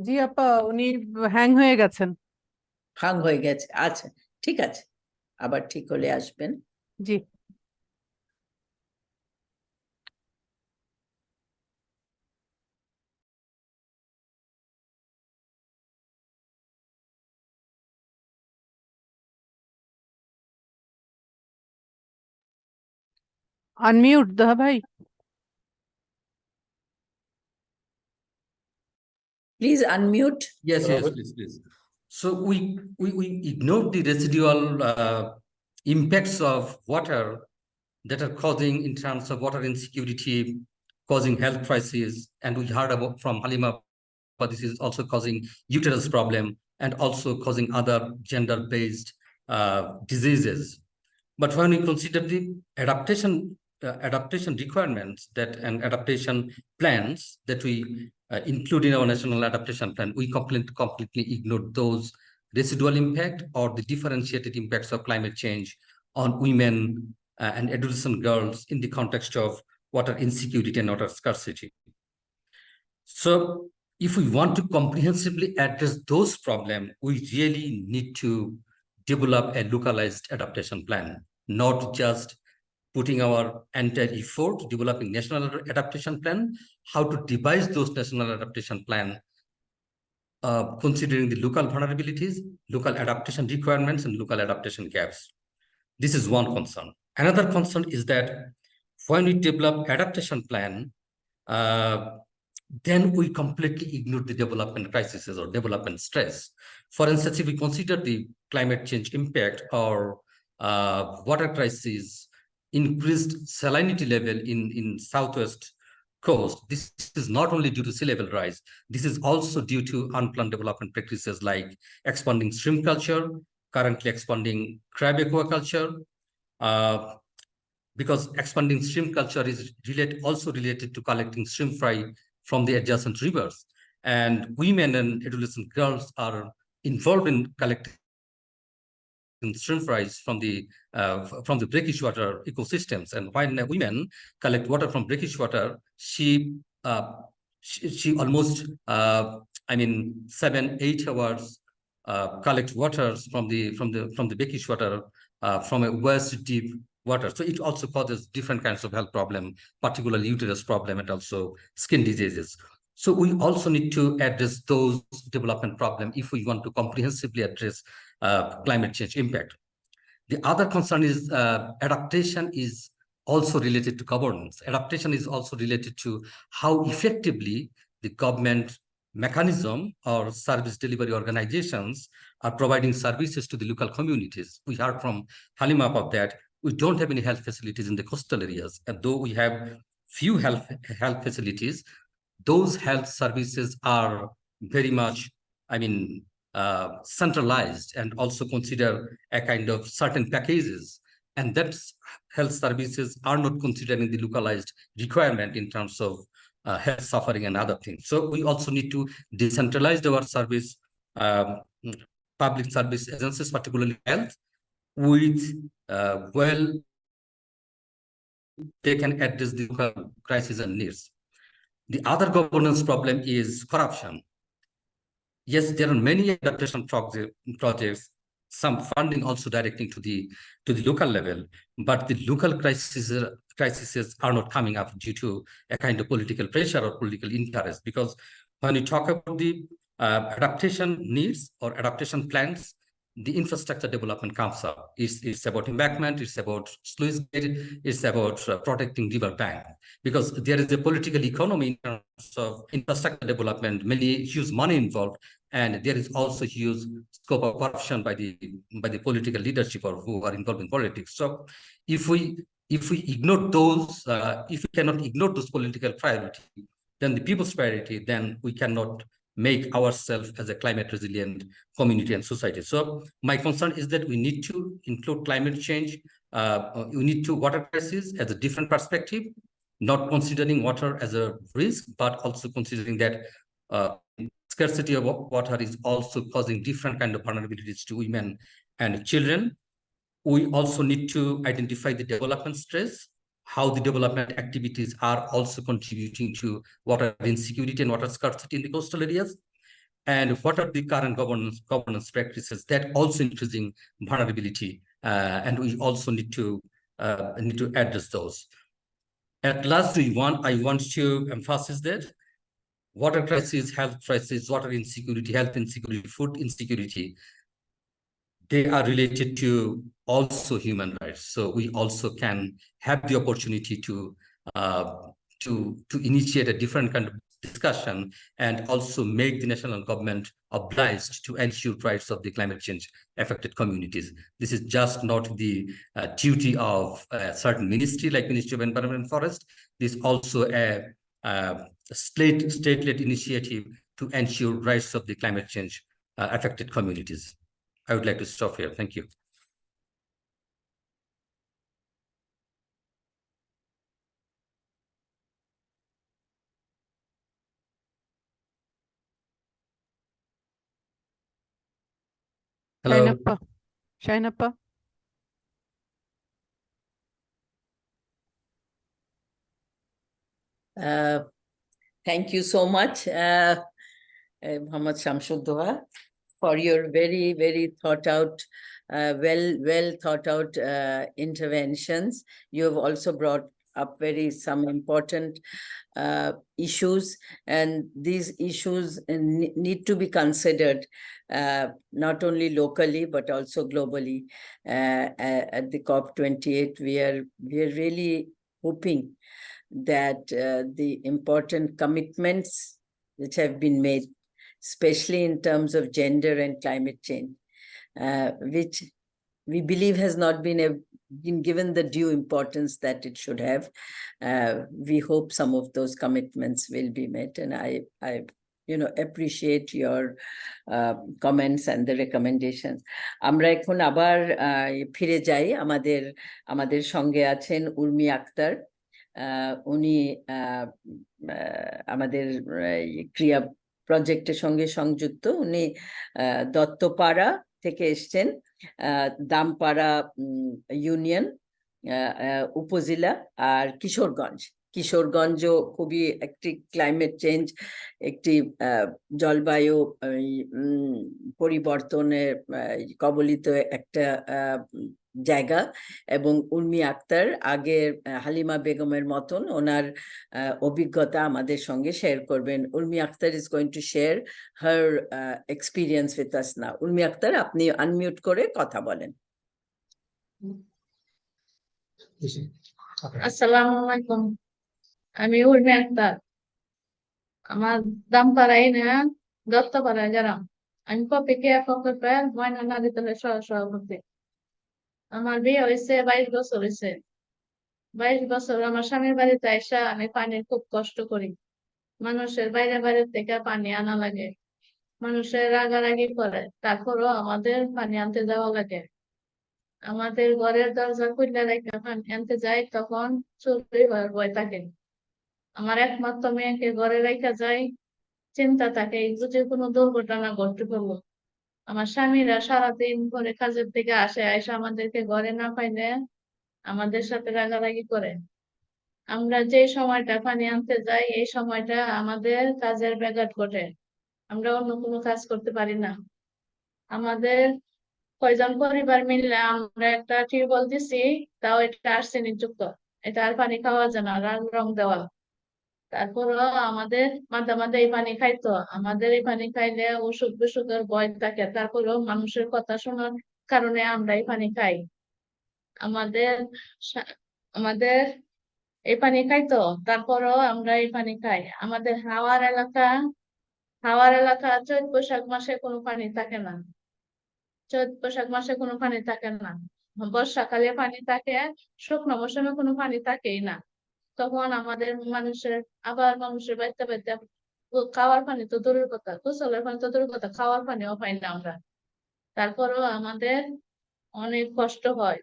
জি আপা, উনি হ্যাং হয়ে গেছেন। হ্যাং হয়ে গেছে, আচ্ছা ঠিক আছে, আবার ঠিক হলে আসবেন। জি। আনমিউট দা ভাই। Please unmute. Yes, please. So we ignore the residual impacts of water that are causing in terms of water insecurity, causing health crises. And we heard about from Halima, but this is also causing uterus problem and also causing other gender-based diseases. But when we consider the adaptation requirements and adaptation plans that we include in our national adaptation plan, we completely ignore those residual impact or the differentiated impacts of climate change on women and adolescent girls in the context of water insecurity and water scarcity. So if we want to comprehensively address those problems, we really need to develop a localized adaptation plan, not just putting our entire effort developing national adaptation plan, how to devise those national adaptation plan, considering the local vulnerabilities, local adaptation requirements, and local adaptation gaps. This is one concern. Another concern is that when we develop adaptation plan, then we completely ignore the development crises or development stress. For instance, if we consider the climate change impact or water crisis, increased salinity level in southwest coast, this is not only due to sea level rise, this is also due to unplanned development practices like expanding shrimp culture, currently expanding crab aquaculture, because expanding shrimp culture is also related to collecting shrimp fry from the adjacent rivers. And women and adolescent girls are involved in collecting shrimp fries from the brackish water ecosystems. And when women collect water from brackish water, she almost 7-8 hours collect waters from the brackish water from a waist deep water. So it also causes different kinds of health problem, particularly uterus problem and also skin diseases. So we also need to address those development problems if we want to comprehensively address climate change impact. The other concern is adaptation is also related to governance. Adaptation is also related to how effectively the government mechanism or service delivery organizations are providing services to the local communities. We heard from Halima about that. We don't have any health facilities in the coastal areas, and though we have few health facilities, those health services are very much, centralized and also consider a kind of certain packages. And that health services are not considering the localized requirement in terms of health suffering and other things. So we also need to decentralize our service, public service agencies, particularly health, with they can address the local crises and needs. The other governance problem is corruption. Yes, there are many adaptation projects, some funding also directing to the local level, but the local crises are not coming up due to a kind of political pressure or political interest. Because when you talk about the adaptation needs or adaptation plans, the infrastructure development comes up. It's about embankment, it's about sluice gate, it's about protecting river bank. Because there is a political economy in terms of infrastructure development, many huge money involved, and there is also huge scope of corruption by the political leadership or who are involved in politics. So if we ignore those, if we cannot ignore those political priorities, then the people's priority, then we cannot make ourselves as a climate resilient community and society. So my concern is that we need to include climate change. We need to water crisis as a different perspective, not considering water as a risk, but also considering that scarcity of water is also causing different kind of vulnerabilities to women and children. We also need to identify the development stress, how the development activities are also contributing to water insecurity and water scarcity in the coastal areas, and what are the current governance practices that also increasing vulnerability, and we also need to address those. At last, I want to emphasize that water crisis, health crisis, water insecurity, health insecurity, food insecurity, they are related to also human rights. So we also can have the opportunity to initiate a different kind of discussion and also make the national government obliged to ensure rights of the climate change affected communities. This is just not the duty of a certain ministry like Ministry of Environment and Forest. This is also a state-led initiative to ensure rights of the climate change affected communities. I would like to stop here. Thank you. Hello. Shainappa. Shainappa. Thank you so much, Muhammad Shamsuddoha, for your very, very thought out, well thought out interventions. You have also brought up some important issues, and these issues need to be considered not only locally but also globally. At the COP28, we are really hoping that the important commitments which have been made, especially in terms of gender and climate change, which we believe has not been given the due importance that it should have. We hope some of those commitments will be met, and I appreciate your comments and the recommendations. আমরা এখন আবার ফিরে যাই, আমাদের সঙ্গে আছেন উর্মি আক্তার। উনি আমাদের ক্রিয়া প্রজেক্টের সঙ্গে সংযুক্ত। উনি দত্তপাড়া থেকে এসছেন, দামপাড়া ইউনিয়ন উপজেলা, আর কিশোরগঞ্জও খুবই একটি ক্লাইমেট চেঞ্জ, একটি জলবায়ু পরিবর্তনের কবলিত একটা জায়গা। এবং উর্মি আক্তার আগের হালিমা বেগমের মতন ওনার অভিজ্ঞতা আমাদের সঙ্গে শেয়ার করবেন। Urmi Akter is going to share her experience with us now. Urmi Akter, আপনি আনমিউট করে কথা বলেন। আসসালামু আলাইকুম, আমি উর্মি আক্তার। আমার দামপাড়ায় না দত্তপাড়ায় গ্রাম। আমি কপিকে প্রকল্পের ময়না নারী দলের সহসভাপতি। আমার বিয়ে হয়েছে 22 বছর হয়েছে। 22 বছর আমার স্বামীর বাড়িতে আইসা আমি পানির খুব কষ্ট করি। মানুষের বাইরে থেকে পানি আনা লাগে, মানুষের রাগারাগি করে, তারপরও আমাদের পানি আনতে যাওয়া লাগে। আমাদের ঘরের দরজা খুলে রেখে পানি আনতে যাই, তখন চুরি হওয়ার ভয় থাকে। আমার একমাত্র মেয়েকে ঘরে রেখে যাই, চিন্তা থাকে যদি কোনো দুর্ঘটনা ঘটতে পারবো। আমার স্বামীরা সারাদিন পরে কাজের থেকে আসে আমাদেরকে ঘরে না পাইলে আমাদের সাথে রাগারাগি করে। আমরা যে সময়টা পানি আনতে যাই এই সময়টা আমাদের কাজের ব্যাঘাত ঘটে, আমরা অন্য কোনো কাজ করতে পারি না। আমাদের কয়জন পরিবার মিললে আমরা একটা টিউবওয়েল দিছি, তাও এটা আর্সেনিক যুক্ত, এটা আর পানি খাওয়া যায় না, রং দেওয়া। তারপরও আমাদের মাঝে এই পানি খাইতো, আমাদের এই পানি খাইলে অসুখ বিসুখের ভয় থাকে, তারপরেও মানুষের কথা শোনার কারণে আমরা এই পানি খাই। আমাদের এই পানি খাইতো, তারপরেও আমরা এই পানি খাই। আমাদের হাওয়ার এলাকা চৈত বৈশাখ মাসে কোনো পানি থাকে না, চৈত বৈশাখ মাসে কোনো পানি থাকে না। বর্ষাকালে পানি থাকে, শুকনো মৌসুমে কোনো পানি থাকেই না। তখন আমাদের মানুষের বাড়িতে খাওয়ার পানি তো দূরের কথা, গোসলের পানি তো দূরের কথা, খাওয়ার পানিও পাই না আমরা। তারপরেও আমাদের অনেক কষ্ট হয়।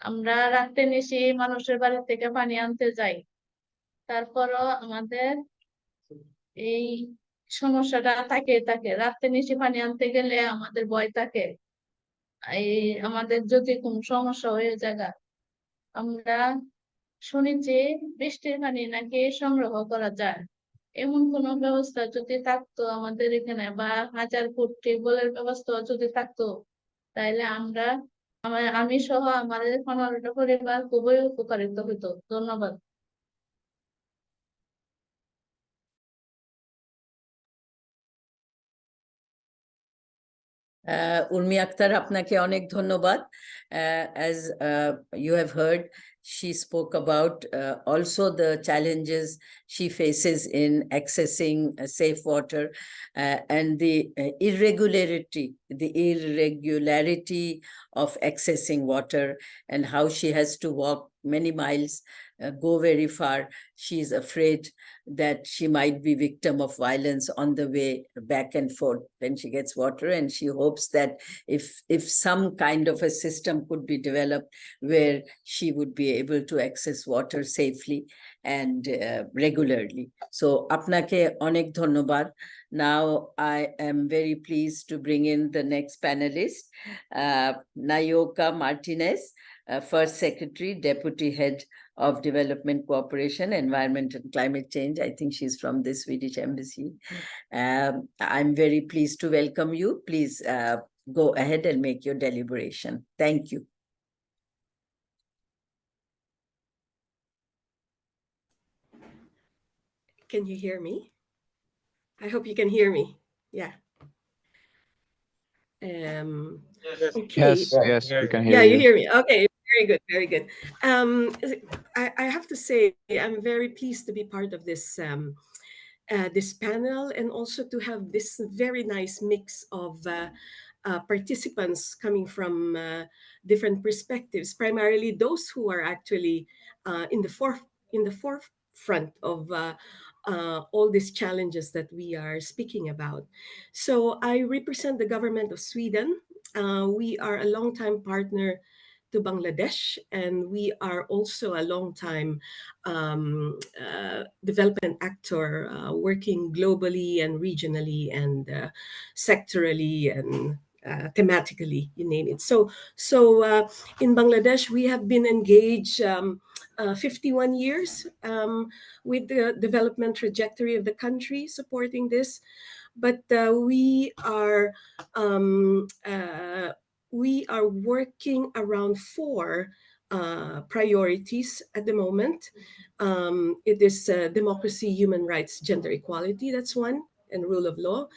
আমরা রাতে নিশি মানুষের বাড়ি থেকে পানি আনতে যাই, তারপরও আমাদের এই সমস্যাটা থাকে। রাতে নিশি পানি আনতে গেলে আমাদের ভয় থাকে, আমাদের যদি কোনো সমস্যা হয়ে যায়। আমরা শুনেছি বৃষ্টির পানি নাকি সংগ্রহ করা যায়, এমন কোনো ব্যবস্থা যদি থাকতো আমাদের এখানে, বা 1000 ফুট টিউবওয়েলের ব্যবস্থা যদি থাকতো, তাহলে আমি সহ আমাদের 15টা পরিবার খুবই উপকারিত হইতো। ধন্যবাদ। উর্মি আক্তার, আপনাকে অনেক ধন্যবাদ. As you have heard, she spoke about also the challenges she faces in accessing safe water and the irregularity of accessing water, and how she has to walk many miles, go very far. She is afraid that she might be victim of violence on the way back and forth when she gets water, and she hopes that if some kind of a system could be developed where she would be able to access water safely and regularly. So apnake onek dhonnobad. Now I am very pleased to bring in the next panelist, Nayoka Martinez, First Secretary, Deputy Head of Development Cooperation, Environment and Climate Change. I think she's from the Swedish Embassy. I'm very pleased to welcome you. Please go ahead and make your deliberation. Thank you. Can you hear me? I hope you can hear me. Yeah. Yes. Okay. Yes, we can hear Yeah, you you. hear me. Okay, very good, very good. I have to say I'm very pleased to be part of this this panel, and also to have this very nice mix of participants coming from different perspectives. Primarily those who are actually in the forefront of all these challenges that we are speaking about. So I represent the government of Sweden. We are a long-time partner to Bangladesh, and we are also a long-time development actor working globally and regionally and sectorally and thematically, you name it. So in Bangladesh, we have been engaged 51 years with the development trajectory of the country, supporting this. But we are working around four priorities at the moment. It is democracy, human rights, gender equality, that's one, and rule of law.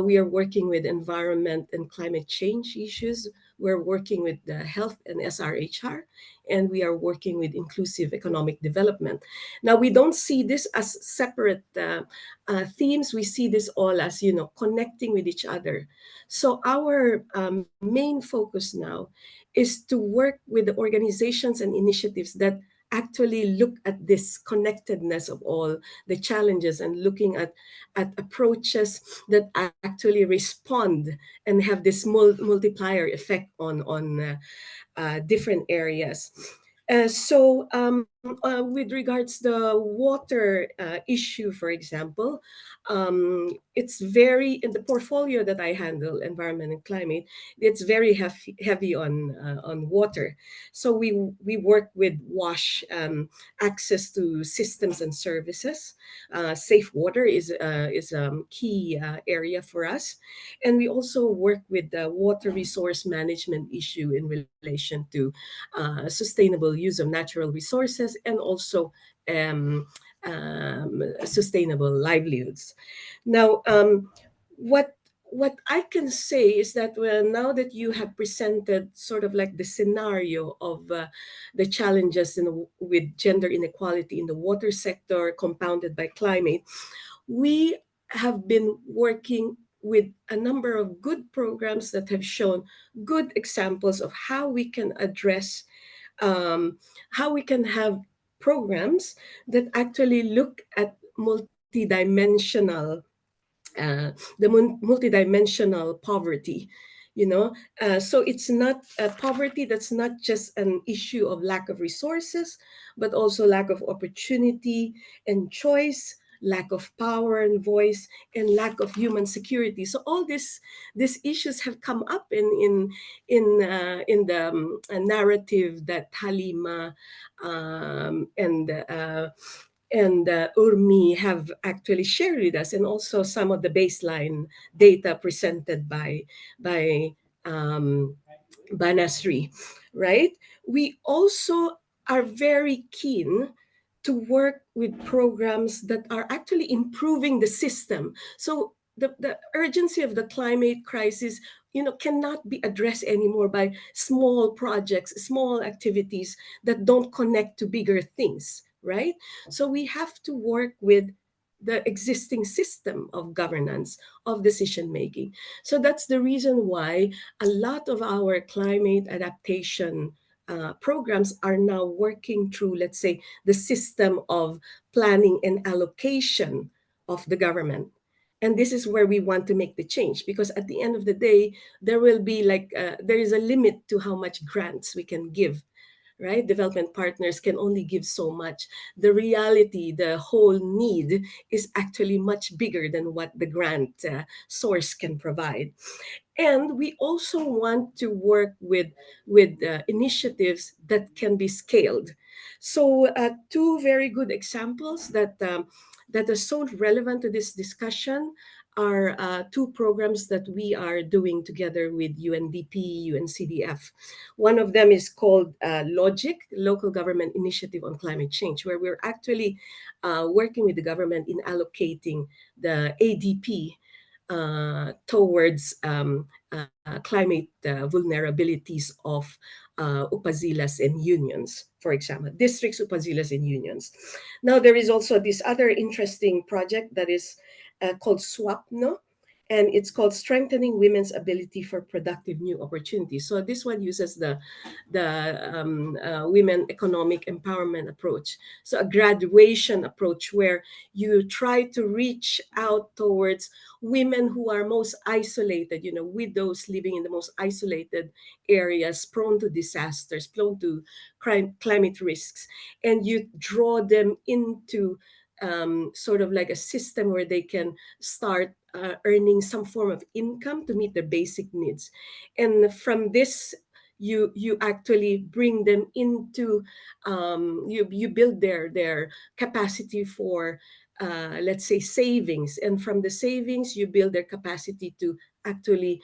We are working with environment and climate change issues. We're working with the health and SRHR, and we are working with inclusive economic development. Now, we don't see this as separate themes. We see this all as, connecting with each other. So our main focus now is to work with the organizations and initiatives that actually look at this connectedness of all the challenges, and looking at approaches that actually respond and have this multiplier effect on different areas. With regards the water issue, for example, it's very, in the portfolio that I handle, environment and climate, it's very heavy on water. So we work with WASH, access to systems and services. Safe water is a key area for us, and we also work with the water resource management issue in relation to sustainable use of natural resources, and also sustainable livelihoods. Now, what I can say is that, well, now that you have presented sort of like the scenario of the challenges with gender inequality in the water sector compounded by climate, we have been working with a number of good programs that have shown good examples of how we can address, how we can have programs that actually look at multidimensional poverty. So it's not poverty that's not just an issue of lack of resources, but also lack of opportunity and choice, lack of power and voice, and lack of human security. So all these issues have come up in the narrative that Halima and Urmi have actually shared with us, and also some of the baseline data presented by Banasri, right? We also are very keen to work with programs that are actually improving the system. So the urgency of the climate crisis cannot be addressed anymore by small projects, small activities that don't connect to bigger things, right? So we have to work with the existing system of governance, of decision making. So that's the reason why a lot of our climate adaptation programs are now working through, let's say, the system of planning and allocation of the government. And this is where we want to make the change, because at the end of the day, there will be there is a limit to how much grants we can give, right? Development partners can only give so much. The reality, the whole need is actually much bigger than what the grant source can provide. And we also want to work with initiatives that can be scaled. So two very good examples that are so relevant to this discussion are two programs that we are doing together with UNDP, UNCDF. One of them is called LOGIC, Local Government Initiative on Climate Change, where we're actually working with the government in allocating the ADP towards climate vulnerabilities of upazilas and unions, for example, districts, upazilas, and unions. Now, there is also this other interesting project that is called SWAPNO, and it's called Strengthening Women's Ability for Productive New Opportunities. So this one uses the women economic empowerment approach. So a graduation approach where you try to reach out towards women who are most isolated, widows living in the most isolated areas, prone to disasters, prone to climate risks, and you draw them into sort of like a system where they can start earning some form of income to meet their basic needs. And from this, you actually bring them into you build their capacity for let's say savings, and from the savings you build their capacity to actually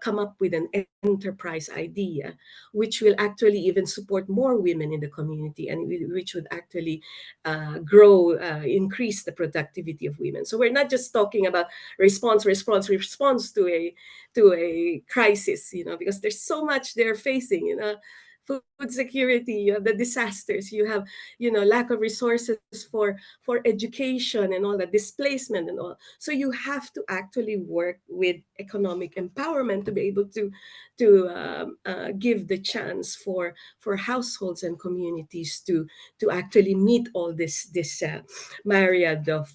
come up with an enterprise idea, which will actually even support more women in the community, and which would actually increase the productivity of women. So we're not just talking about response to a crisis, because there's so much they're facing, food security, you have the disasters, you have lack of resources for education and all that, displacement and all. So you have to actually work with economic empowerment to be able to give the chance for households and communities to actually meet all this myriad of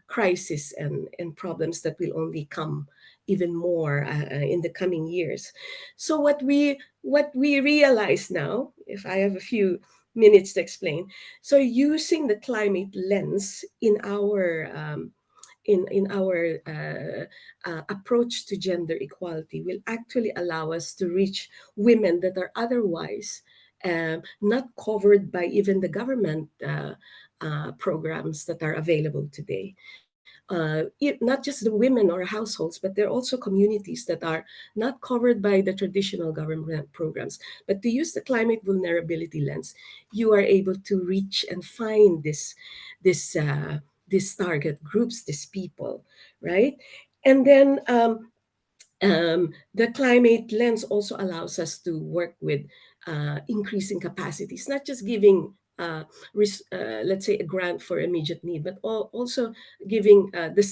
crisis and problems that will only come even more in the coming years. So what we realize now, if I have a few minutes to explain, so using the climate lens in our approach to gender equality will actually allow us to reach women that are otherwise not covered by even the government programs that are available today. Not just the women or households, but there are also communities that are not covered by the traditional government programs. But to use the climate vulnerability lens, you are able to reach and find these target groups, these people, right? And then the climate lens also allows us to work with increasing capacities, not just giving let's say a grant for immediate need, but also giving the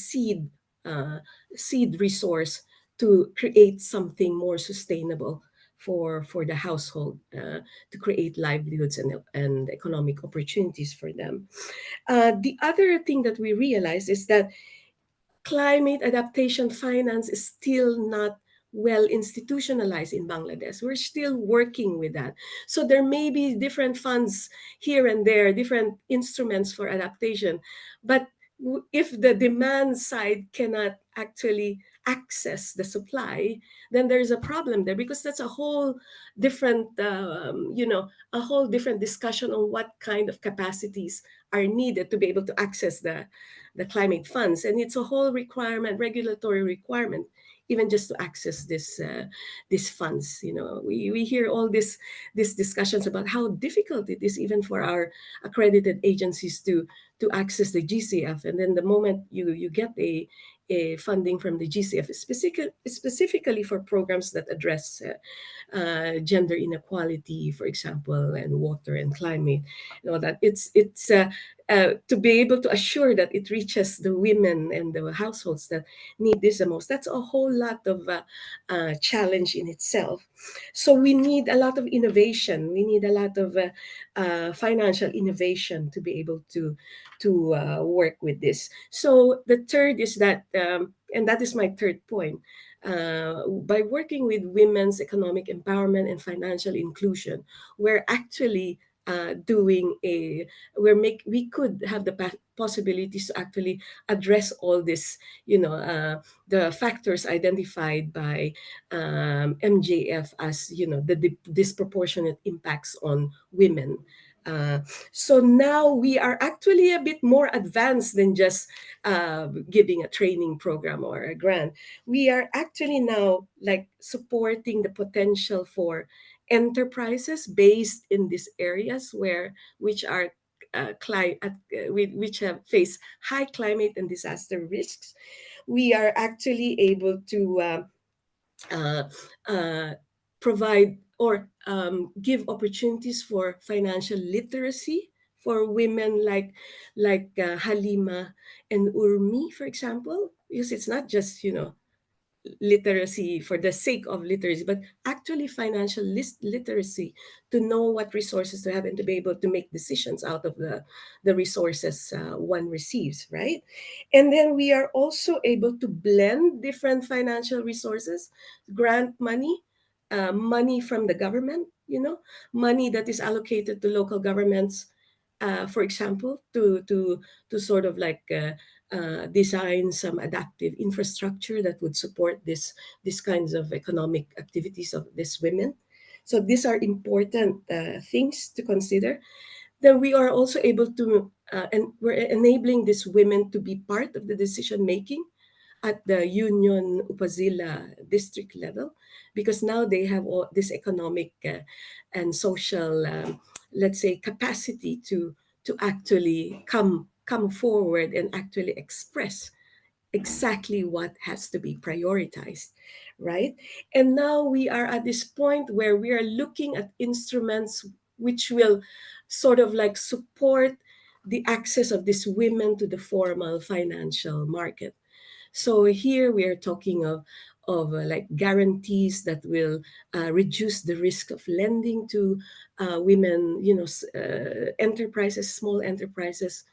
seed resource to create something more sustainable for the household, to create livelihoods and economic opportunities for them. The other thing that we realize is that climate adaptation finance is still not well institutionalized in Bangladesh. We're still working with that. So there may be different funds here and there, different instruments for adaptation. But if the demand side cannot actually access the supply, then there's a problem there, because that's a whole different, a whole different discussion on what kind of capacities are needed to be able to access the climate funds. And it's a whole requirement, regulatory requirement, even just to access these funds. We hear all these discussions about how difficult it is even for our accredited agencies to access the GCF. And then the moment you get a funding from the GCF, specifically for programs that address gender inequality, for example, and water and climate, and all that. It's to be able to assure that it reaches the women and the households that need this the most. That's a whole lot of challenge in itself. So we need a lot of innovation. We need a lot of financial innovation to be able to work with this. So the third is that, and that is my third point, by working with women's economic empowerment and financial inclusion, we're actually we could have the possibilities to actually address all this, the factors identified by MJF as, the disproportionate impacts on women. So now we are actually a bit more advanced than just giving a training program or a grant. We are actually now like supporting the potential for enterprises based in these areas which are which have faced high climate and disaster risks. We are actually able to provide or give opportunities for financial literacy for women like Halima and Urmi, for example, because it's not just literacy for the sake of literacy, but actually financial literacy, to know what resources to have and to be able to make decisions out of the resources one receives, right? And then we are also able to blend different financial resources, grant money, money from the government, money that is allocated to local governments, for example, to sort of like design some adaptive infrastructure that would support these kinds of economic activities of these women. So these are important things to consider. Then we are also able to, and we're enabling these women to be part of the decision making at the Union Upazila district level, because now they have all this economic and social, let's say, capacity to actually come forward and actually express exactly what has to be prioritized, right? And now we are at this point where we are looking at instruments which will sort of like support the access of these women to the formal financial market. So here we are talking of like guarantees that will reduce the risk of lending to women, enterprises, small enterprises,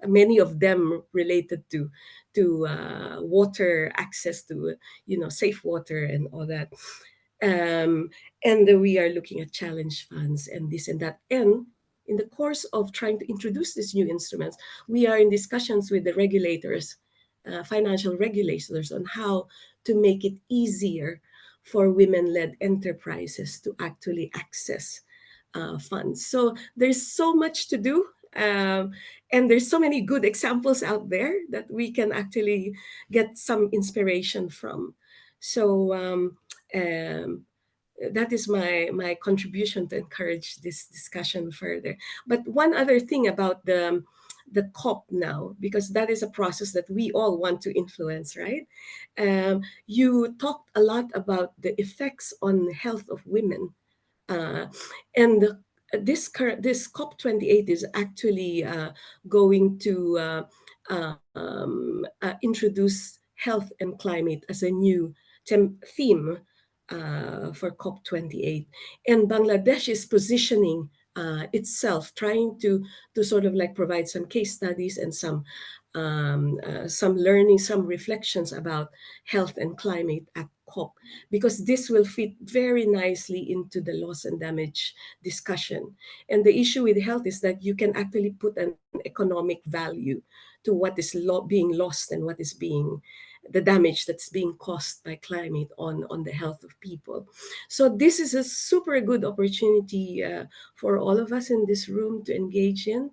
many of them related to water access to, safe water and all that. And we are looking at challenge funds and this and that. And in the course of trying to introduce these new instruments, we are in discussions with the regulators, financial regulators, on how to make it easier for women-led enterprises to actually access funds. So there's so much to do. And there's so many good examples out there that we can actually get some inspiration from. So that is my contribution to encourage this discussion further. But one other thing about the COP now, because that is a process that we all want to influence, right? You talked a lot about the effects on health of women, and this COP28 is actually going to introduce health and climate as a new theme for COP28. And Bangladesh is positioning itself, trying to sort of like provide some case studies and some learning, some reflections about health and climate at COP, because this will fit very nicely into the loss and damage discussion. And the issue with health is that you can actually put an economic value to what is being lost and what is being the damage that's being caused by climate on the health of people. So this is a super good opportunity for all of us in this room to engage in.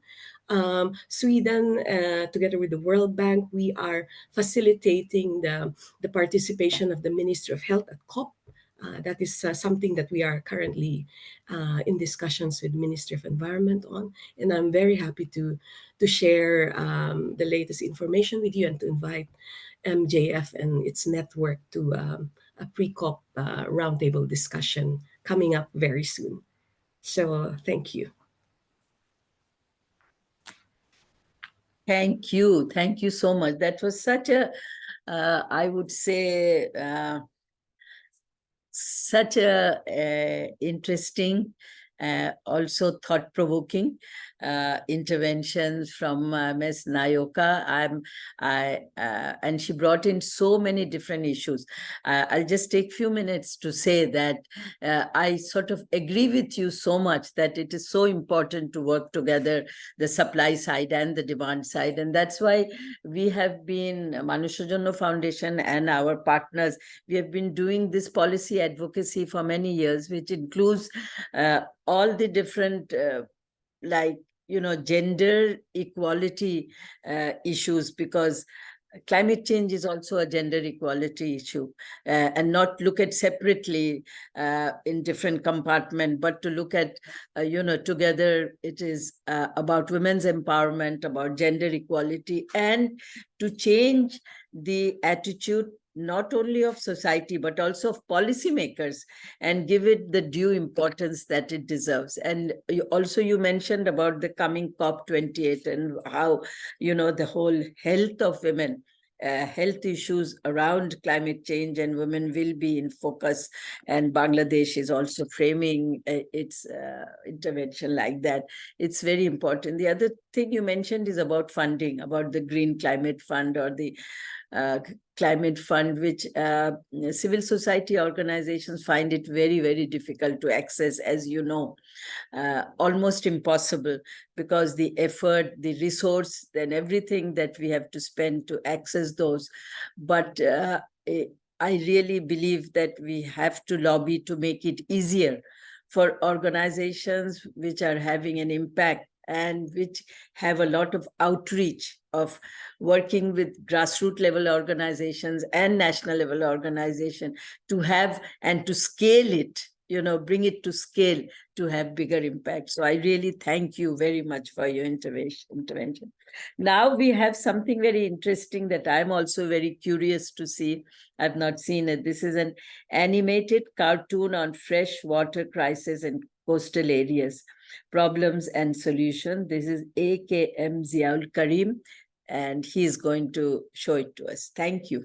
Sweden, together with the World Bank, we are facilitating the participation of the Ministry of Health at COP. That is something that we are currently in discussions with Ministry of Environment on, and I'm very happy to share the latest information with you and to invite MJF and its network to a pre-COP roundtable discussion coming up very soon. So thank you. Thank you. Thank you so much. That was such a, I would say, such a interesting, also thought-provoking interventions from Ms. Nayoka. And she brought in so many different issues. I'll just take a few minutes to say that I sort of agree with you so much that it is so important to work together, the supply side and the demand side. And that's why we have been, Manusha Jonno Foundation and our partners, we have been doing this policy advocacy for many years, which includes all the different gender equality issues, because climate change is also a gender equality issue, and not look at separately in different compartments, but to look at, together. It is about women's empowerment, about gender equality, and to change the attitude not only of society, but also of policymakers, and give it the due importance that it deserves. And you mentioned about the coming COP28 and how, the whole health of women, health issues around climate change and women will be in focus. And Bangladesh is also framing its intervention like that. It's very important. The other thing you mentioned is about funding, about the Green Climate Fund or the climate fund, which civil society organizations find it very, very difficult to access, as you know, almost impossible, because the effort, the resource, and everything that we have to spend to access those. But I really believe that we have to lobby to make it easier for organizations which are having an impact and which have a lot of outreach of working with grassroots level organizations and national level organizations to have and to scale it, bring it to scale to have bigger impact. So I really thank you very much for your intervention. Now we have something very interesting that I'm also very curious to see. I've not seen it. This is an animated cartoon on fresh water crisis in coastal areas, problems and solutions. This is AKM Ziaul Karim, and he is going to show it to us. Thank you.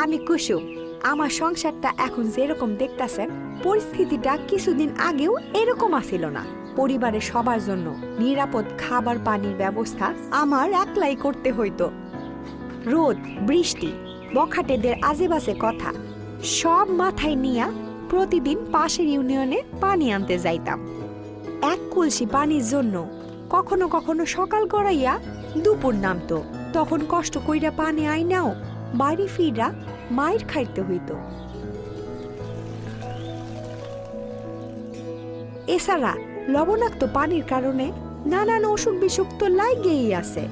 আমি কুসুম। আমার সংসারটা এখন যেরকম দেখতাছেন, পরিস্থিতিটা কিছুদিন আগেও এরকম আছিল না। পরিবারের সবার জন্য নিরাপদ খাবার পানির ব্যবস্থা আমার একলাই করতে হইতো। রোদ, বৃষ্টি, বখাটেদের আজেবাজে কথা সব মাথায় নিয়া প্রতিদিন পাশের ইউনিয়নে পানি আনতে যাইতাম। এক কলসি পানির জন্য কখনো কখনো সকাল গড়াইয়া দুপুর নামতো। তখন কষ্ট কইরা পানি আইনাও বাড়ি ফিরা মায়ের খাইতে হইত। এছাড়া লবণাক্ত পানির কারণে নানান অসুখ বিসুখ তো লাগেই আছে।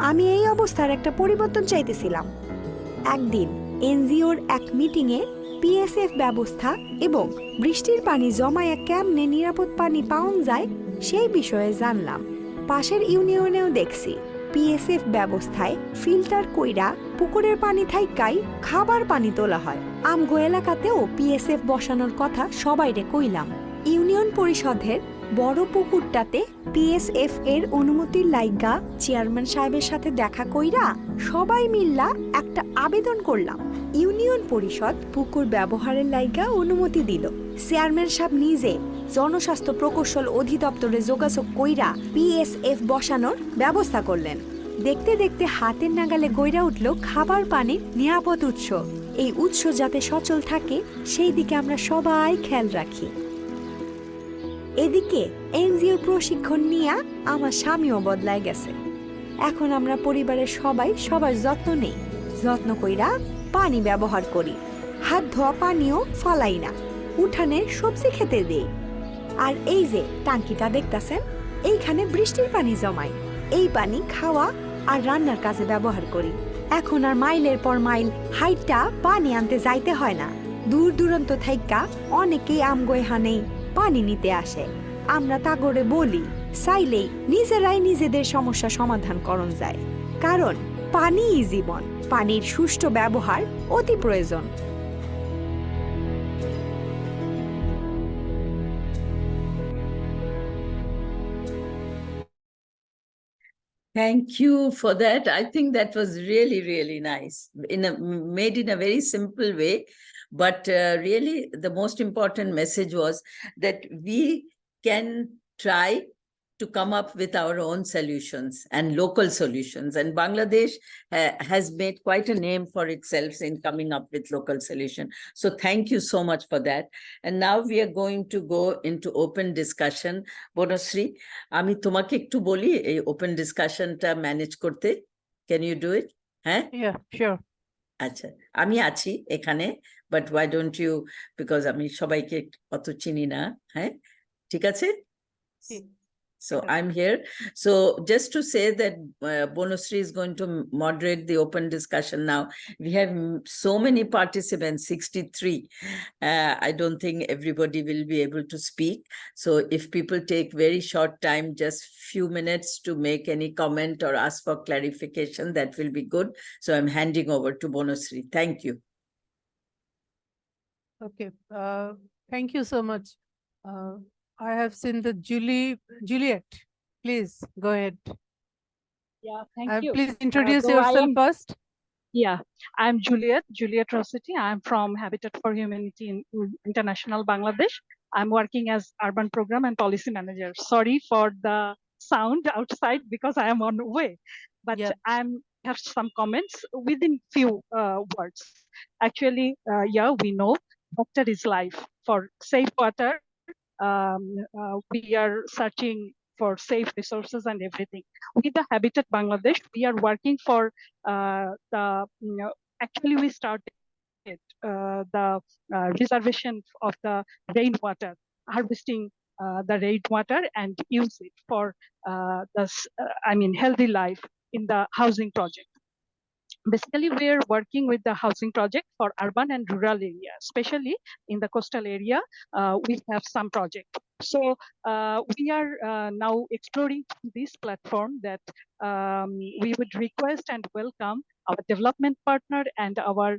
আমি এই অবস্থার একটা পরিবর্তন চাইতেছিলাম। একদিন এনজিওর এক মিটিংয়ে পিএসএফ ব্যবস্থা এবং বৃষ্টির পানি জমায়া কেমনে নিরাপদ পানি পাওয়া যায় সেই বিষয়ে জানলাম। পাশের ইউনিয়নেও দেখছি পিএসএফ ব্যবস্থায় ফিল্টার কইরা পুকুরের পানি থাইকাই খাবার পানি তোলা হয়। আমগো এলাকাতেও পিএসএফ বসানোর কথা সবাইরে কইলাম। ইউনিয়ন পরিষদের বড় পুকুরটাতে পিএসএফ এর অনুমতির লাইগা চেয়ারম্যান সাহেবের সাথে দেখা কইরা সবাই মিল্লা একটা আবেদন করলাম। ইউনিয়ন পরিষদ পুকুর ব্যবহারের লাইগা অনুমতি দিল। চেয়ারম্যান সাহেব নিজে জনস্বাস্থ্য প্রকৌশল অধিদপ্তরে যোগাযোগ কইরা পিএসএফ বসানোর ব্যবস্থা করলেন। দেখতে দেখতে হাতের নাগালে গইরা উঠল খাবার পানির নিরাপদ উৎস। এই উৎস যাতে সচল থাকে সেই দিকে আমরা সবাই খেয়াল রাখি। এদিকে এনজিওর প্রশিক্ষণ নিয়ে আমার স্বামীও বদলায় গেছে। এখন আমরা পরিবারের সবাই সবার যত্ন নেই, যত্ন কইরা পানি ব্যবহার করি। হাত ধোয়া পানিও ফালাই না, উঠানে সবজি খেতে দেই। আর এই যে টাঙ্কিটা দেখতাছেন, এইখানে বৃষ্টির পানি জমাই। এই পানি খাওয়া আর রান্নার কাজে ব্যবহার করি। এখন আর মাইলের পর মাইল হাইটটা পানি আনতে যাইতে হয় না। দূর দূরান্ত থাইকা অনেকেই আমগোয়হানেই পানি নিতে আসে। আমরা তাগরে বলি চাইলেই নিজেরাই নিজেদের সমস্যা সমাধান করণ যায়, কারণ পানিই জীবন। পানির সুষ্ঠু ব্যবহার অতি প্রয়োজন। Thank you for that. I think that was really, really nice. Made in a very simple way, but really the most important message was that we can try to come up with our own solutions and local solutions. And Bangladesh has made quite a name for itself in coming up with local solution. So thank you so much for that. And now we are going to go into open discussion. Bonusri, আমি তোমাকে একটু বলি এই open discussionটা manage করতে. Can you do it? হ্যাঁ? Yeah, sure. আচ্ছা, আমি আছি এখানে, but why don't you, because আমি সবাইকে অত চিনি না, হ্যাঁ? ঠিক আছে? So Okay. I'm here. So just to say that Bonusri is going to moderate the open discussion now. We have so many participants, 63. I don't think everybody will be able to speak. So if people take very short time, just few minutes to make any comment or ask for clarification, that will be good. So I'm handing over to Bonusri. Thank you. Okay, thank you so much. I have seen the Juliet. Please go ahead. Yeah, thank you. Please introduce though I yourself am- first. Yeah, I'm Juliet Rossity. I'm from Habitat for Humanity in International Bangladesh. I'm working as urban program and policy manager. Sorry for the sound outside because I am on the way, but Yeah. have some comments within few words. Actually, yeah, we know water is life. For safe water, we are searching for safe resources and everything. With the Habitat Bangladesh, we are working for actually we started the reservation of the rainwater, harvesting the rainwater and use it for healthy life in the housing project. Basically, we're working with the housing project for urban and rural area, especially in the coastal area. We have some project. So we are now exploring this platform that we would request and welcome our development partner and our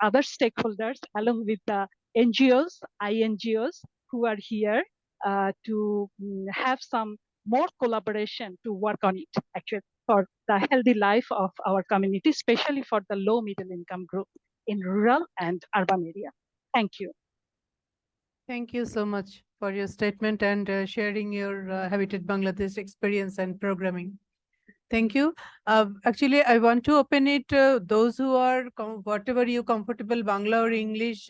other stakeholders, along with the NGOs, INGOs who are here to have some more collaboration to work on it, actually, for the healthy life of our community, especially for the low middle income group in rural and urban area. Thank you. Thank you so much for your statement and sharing your Habitat Bangladesh experience and programming. Thank you. Actually, I want to open it those who are whatever you comfortable, Bangla or English,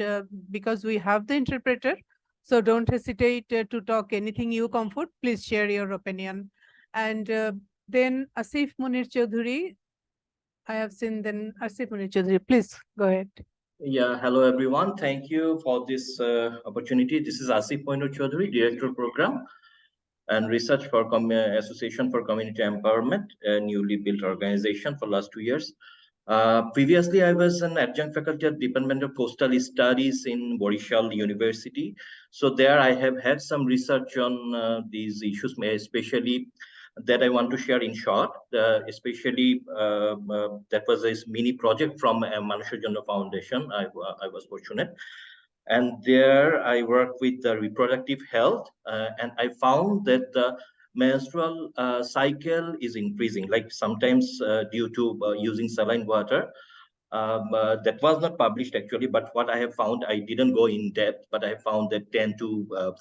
because we have the interpreter. So don't hesitate to talk anything you comfort. Please share your opinion. And then Asif Munir Chaudhuri. I have seen then Asif Munir Chaudhuri. Please go ahead. Yeah, hello everyone. Thank you for this opportunity. This is Asif Munir Chaudhuri, Director Program and Research for Association for Community Empowerment, a newly built organization for last 2 years. Previously, I was an adjunct faculty at Department of Coastal Studies in Borishal University. So there I have had some research on these issues, especially that I want to share in short. Especially that was a mini project from Manusher Jonno Foundation. I was fortunate. And there I work with the reproductive health, and I found that the menstrual cycle is increasing, like sometimes due to using saline water. That was not published actually, but what I have found, I didn't go in depth, but I found that 10 to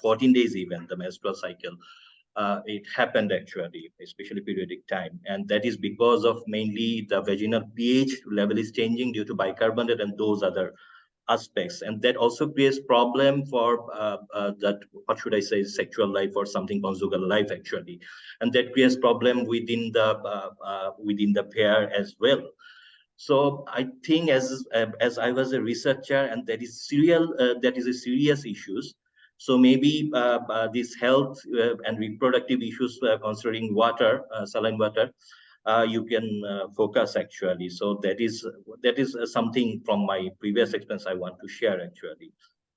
14 days even, the menstrual cycle, it happened actually, especially periodic time. And that is because of mainly the vaginal pH level is changing due to bicarbonate and those other aspects, and that also creates problem for that, what should I say, sexual life or something, conjugal life actually, and that creates problem within the pair as well. So I think as I was a researcher, and that is a serious issues. So maybe these health and reproductive issues concerning water, saline water, you can focus actually. So that is something from my previous experience I want to share actually.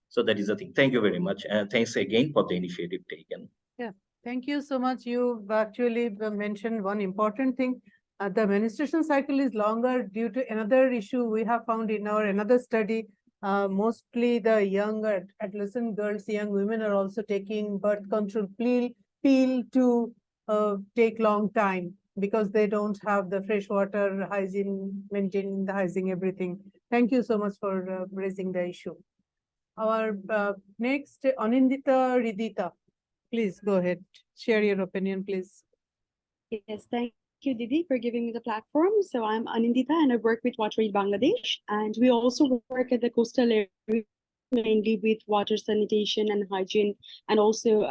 So that is the thing. Thank you very much. And thanks again for the initiative taken. Yeah, thank you so much. You've actually mentioned one important thing. The menstruation cycle is longer due to another issue we have found in our another study. Mostly the young adolescent girls, young women are also taking birth control pill to take long time because they don't have the fresh water hygiene, maintaining the hygiene, everything. Thank you so much for raising the issue. Our next, Anindita Ridita. Please go ahead. Share your opinion, please. Yes, thank you, Didi, for giving me the platform. So I'm Anindita and I work with WaterAid Bangladesh. And we also work at the coastal area, mainly with water sanitation and hygiene, and also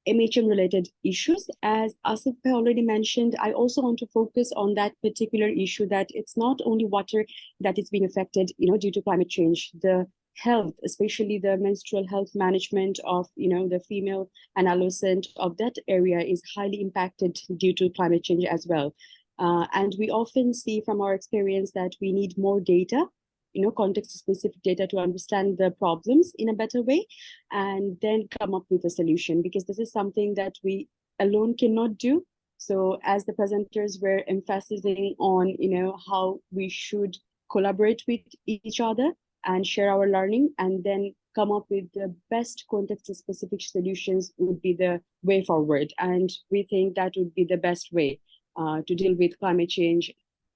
MHM related issues. As Asif already mentioned, I also want to focus on that particular issue, that it's not only water that is being affected, due to climate change. The health, especially the menstrual health management of, the female and adolescent of that area is highly impacted due to climate change as well. And we often see from our experience that we need more data, context-specific data to understand the problems in a better way, and then come up with a solution, because this is something that we alone cannot do. So as the presenters were emphasizing on, how we should collaborate with each other and share our learning, and then come up with the best context-specific solutions would be the way forward. And we think that would be the best way to deal with climate change,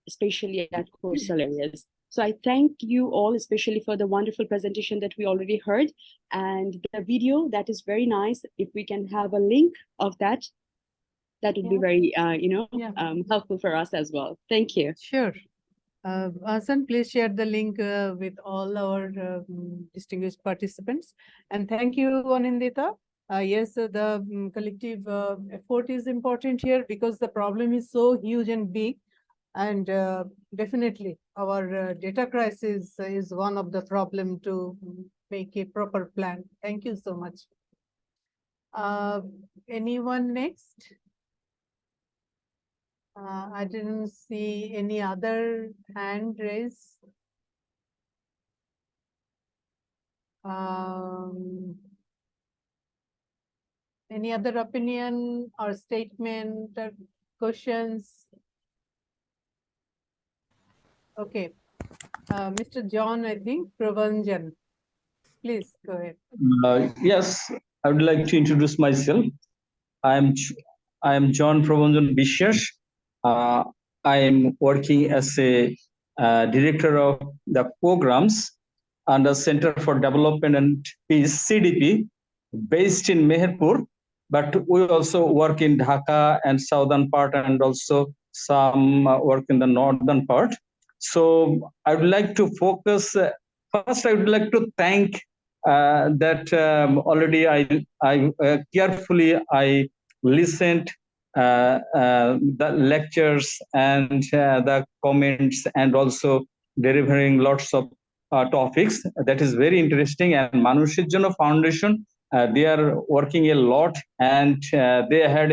especially at coastal areas. So I thank you all, especially for the wonderful presentation that we already heard, and the video that is very nice. If we can have a link of that, that would be very, helpful for us as well. Thank you. Sure. Hasan, please share the link with all our distinguished participants. And thank you, Anindita. Yes, the collective effort is important here because the problem is so huge and big. And definitely our data crisis is one of the problem to make a proper plan. Thank you so much. Anyone next? I didn't see any other hand raised. Any other opinion or statement or questions? Okay. Mr. John, I think, Prabhanjan. Please go ahead. Yes, I would like to introduce myself. I am John Prabhanjan Bishyash. I am working as a director of the programs under Center for Development and Peace, CDP, based in Meherpur, but we also work in Dhaka and southern part, and also some work in the northern part. So I would like to focus. First, I would like to thank that already I carefully I listened the lectures and the comments, and also delivering lots of topics. That is very interesting. And Manusher Jonno Foundation, they are working a lot, and they have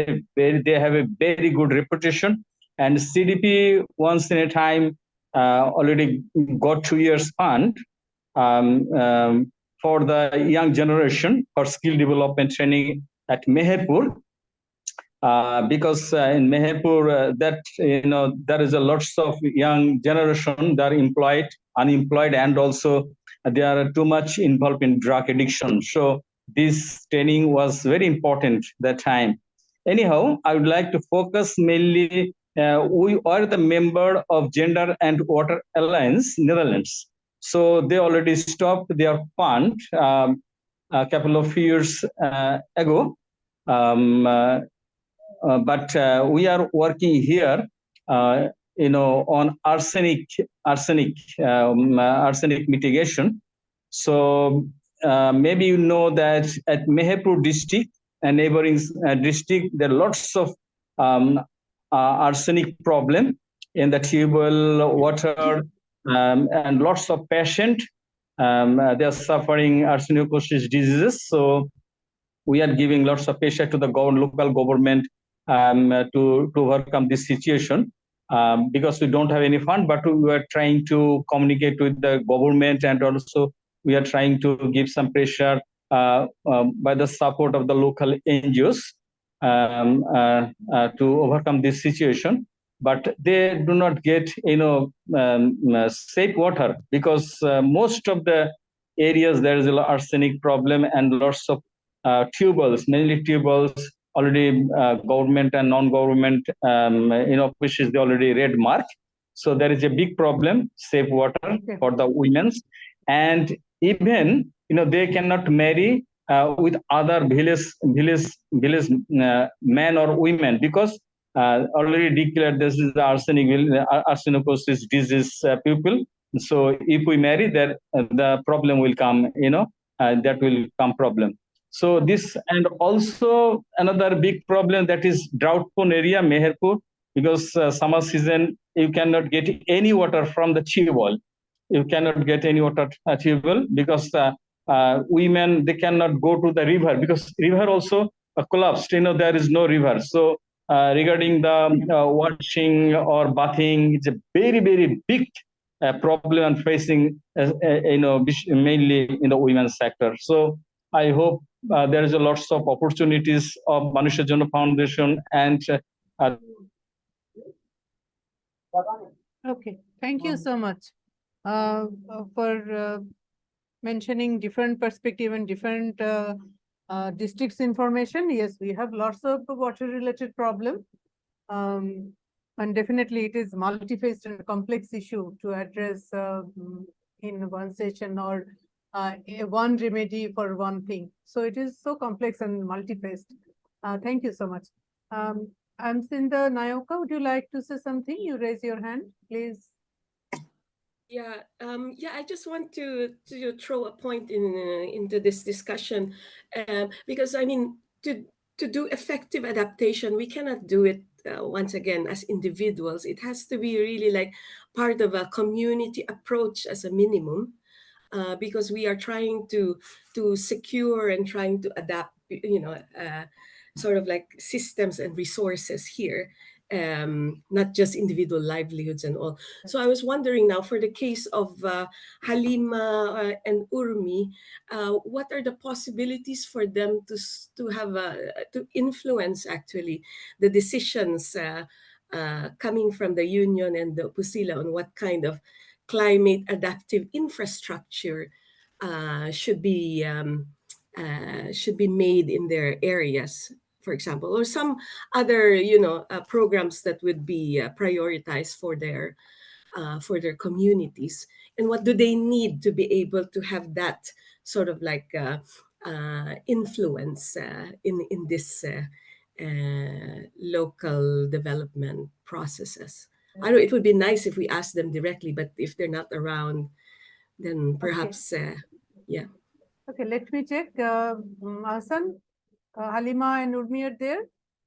a very good reputation. And CDP once in a time already got 2 years fund for the young generation for skill development training at Meherpur. Because in Meherpur, there is a lots of young generation that are employed, unemployed, and also they are too much involved in drug addiction. So this training was very important that time. Anyhow, I would like to focus mainly. We are the member of Gender and Water Alliance, Netherlands. So they already stopped their fund a couple of years ago. But we are working here, on arsenic mitigation. So maybe you know that at Meherpur district and neighboring district, there are lots of arsenic problem in the table water, and lots of patients they are suffering arsenicosis diseases. So we are giving lots of pressure to the local government to overcome this situation. Because we don't have any fund, but we are trying to communicate with the government, and also we are trying to give some pressure by the support of the local NGOs to overcome this situation. But they do not get safe water, because most of the areas there is an arsenic problem, and lots of tubewells, mainly tubewells, already government and non-government offices, they already red mark. So there is a big problem, safe water for the women. And even they cannot marry with other village men or women, because already declared this is the arsenicosis disease people. So if we marry, that the problem will come, that will come problem. So this, and also another big problem, that is drought-prone area, Meherpur, because summer season, you cannot get any water from the tubewell. You cannot get any water tubewell, because women, they cannot go to the river, because river also collapsed, there is no river. So regarding the washing or bathing, it's a very, very big problem facing, mainly in the women's sector. So I hope there is a lots of opportunities of Manusha Janna Foundation and Okay, thank you so much for mentioning different perspective and different districts information. Yes, we have lots of water related problem. And definitely it is multi-faced and complex issue to address in one session, or one remedy for one thing. So it is so complex and multi-faced. Thank you so much. Amsinda Nayoka, would you like to say something? You raise your hand, please. Yeah, I just want to throw a point into this discussion, because I mean, to do effective adaptation, we cannot do it once again as individuals. It has to be really like part of a community approach as a minimum, because we are trying to secure and trying to adapt, sort of like systems and resources here. Not just individual livelihoods and all. So I was wondering now, for the case of Halima and Urmi, what are the possibilities for them to have to influence actually the decisions coming from the union and the Pusila on what kind of climate adaptive infrastructure should be made in their areas, for example, or some other programs that would be prioritized for their communities, and what do they need to be able to have that sort of like influence in this local development processes. I know it would be nice if we asked them directly, but if they're not around, then perhaps yeah. Okay, let me check. Hassan, Halima and Urmi are there,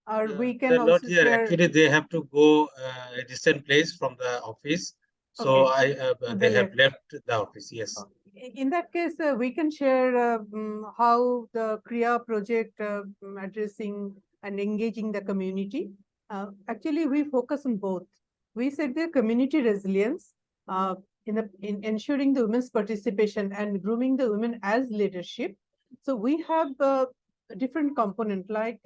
or we can They're also not here. share. Actually, they have to go a distant place from the office. So they have left the office. Yes. In that case, we can share how the Kriya project addressing and engaging the community. Actually, we focus on both. We said the community resilience in ensuring the women's participation and grooming the women as leadership. So we have different component, like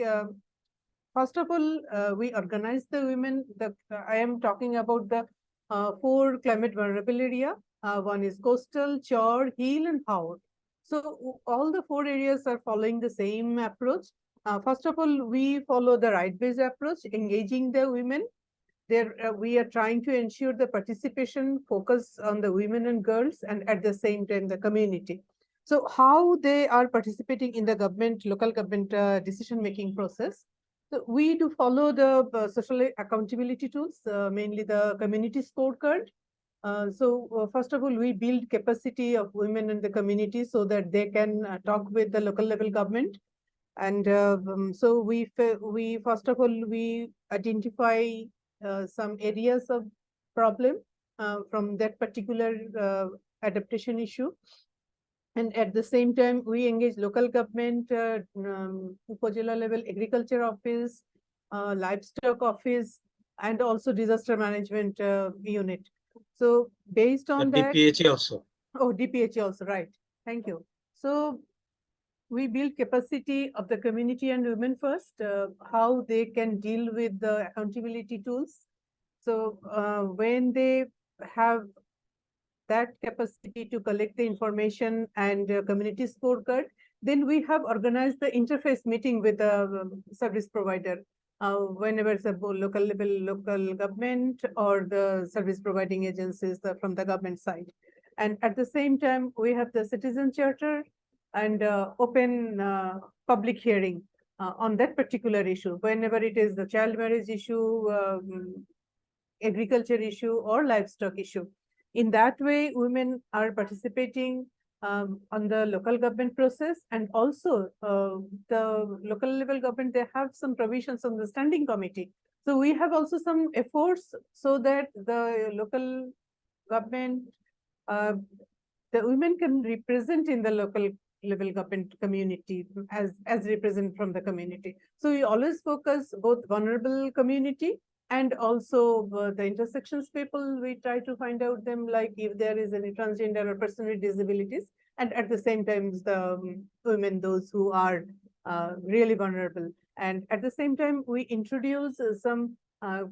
first of all, we organize the women. I am talking about the 4 climate vulnerable area. One is coastal, Chor, Hill, and Howard. So all the 4 areas are following the same approach. First of all, we follow the right-based approach, engaging the women. There, we are trying to ensure the participation, focus on the women and girls, and at the same time the community. So how they are participating in the government, local government decision-making process. So we do follow the social accountability tools, mainly the community scorecard. First of all, we build capacity of women in the community so that they can talk with the local level government. And so we first of all, we identify some areas of problem from that particular adaptation issue. And at the same time, we engage local government, Upazila level agriculture office, livestock office, and also disaster management unit. So based on And that, DPHE also. oh, DPHE also, right. Thank you. So we build capacity of the community and women first, how they can deal with the accountability tools. So when they have that capacity to collect the information and community scorecard, then we have organized the interface meeting with the service provider. Whenever it's a local level, local government or the service providing agencies from the government side. And at the same time, we have the citizen charter and open public hearing on that particular issue. Whenever it is the child marriage issue, agriculture issue or livestock issue. In that way, women are participating on the local government process, and also the local level government, they have some provisions on the standing committee. So we have also some efforts so that the local government, the women can represent in the local level government community as represent from the community. So we always focus both vulnerable community and also the intersections people. We try to find out them, like if there is any transgender or person with disabilities, and at the same time the women, those who are really vulnerable. And at the same time, we introduce some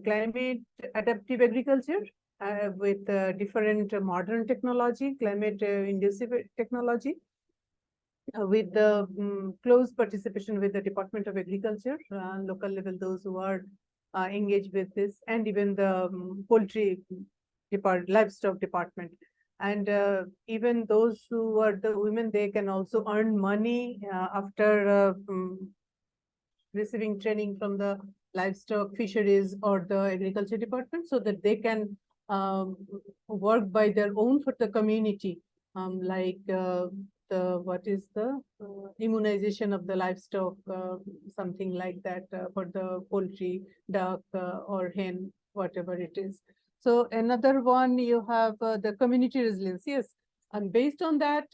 climate adaptive agriculture with different modern technology, climate inducive technology, with the close participation with the Department of Agriculture, local level, those who are engaged with this, and even the poultry livestock department. And even those who are the women, they can also earn money after receiving training from the livestock, fisheries, or the agriculture department, so that they can work by their own for the community, like what is the immunization of the livestock, something like that for the poultry, duck, or hen, whatever it is. So another one, you have the community resilience. Yes, and based on that,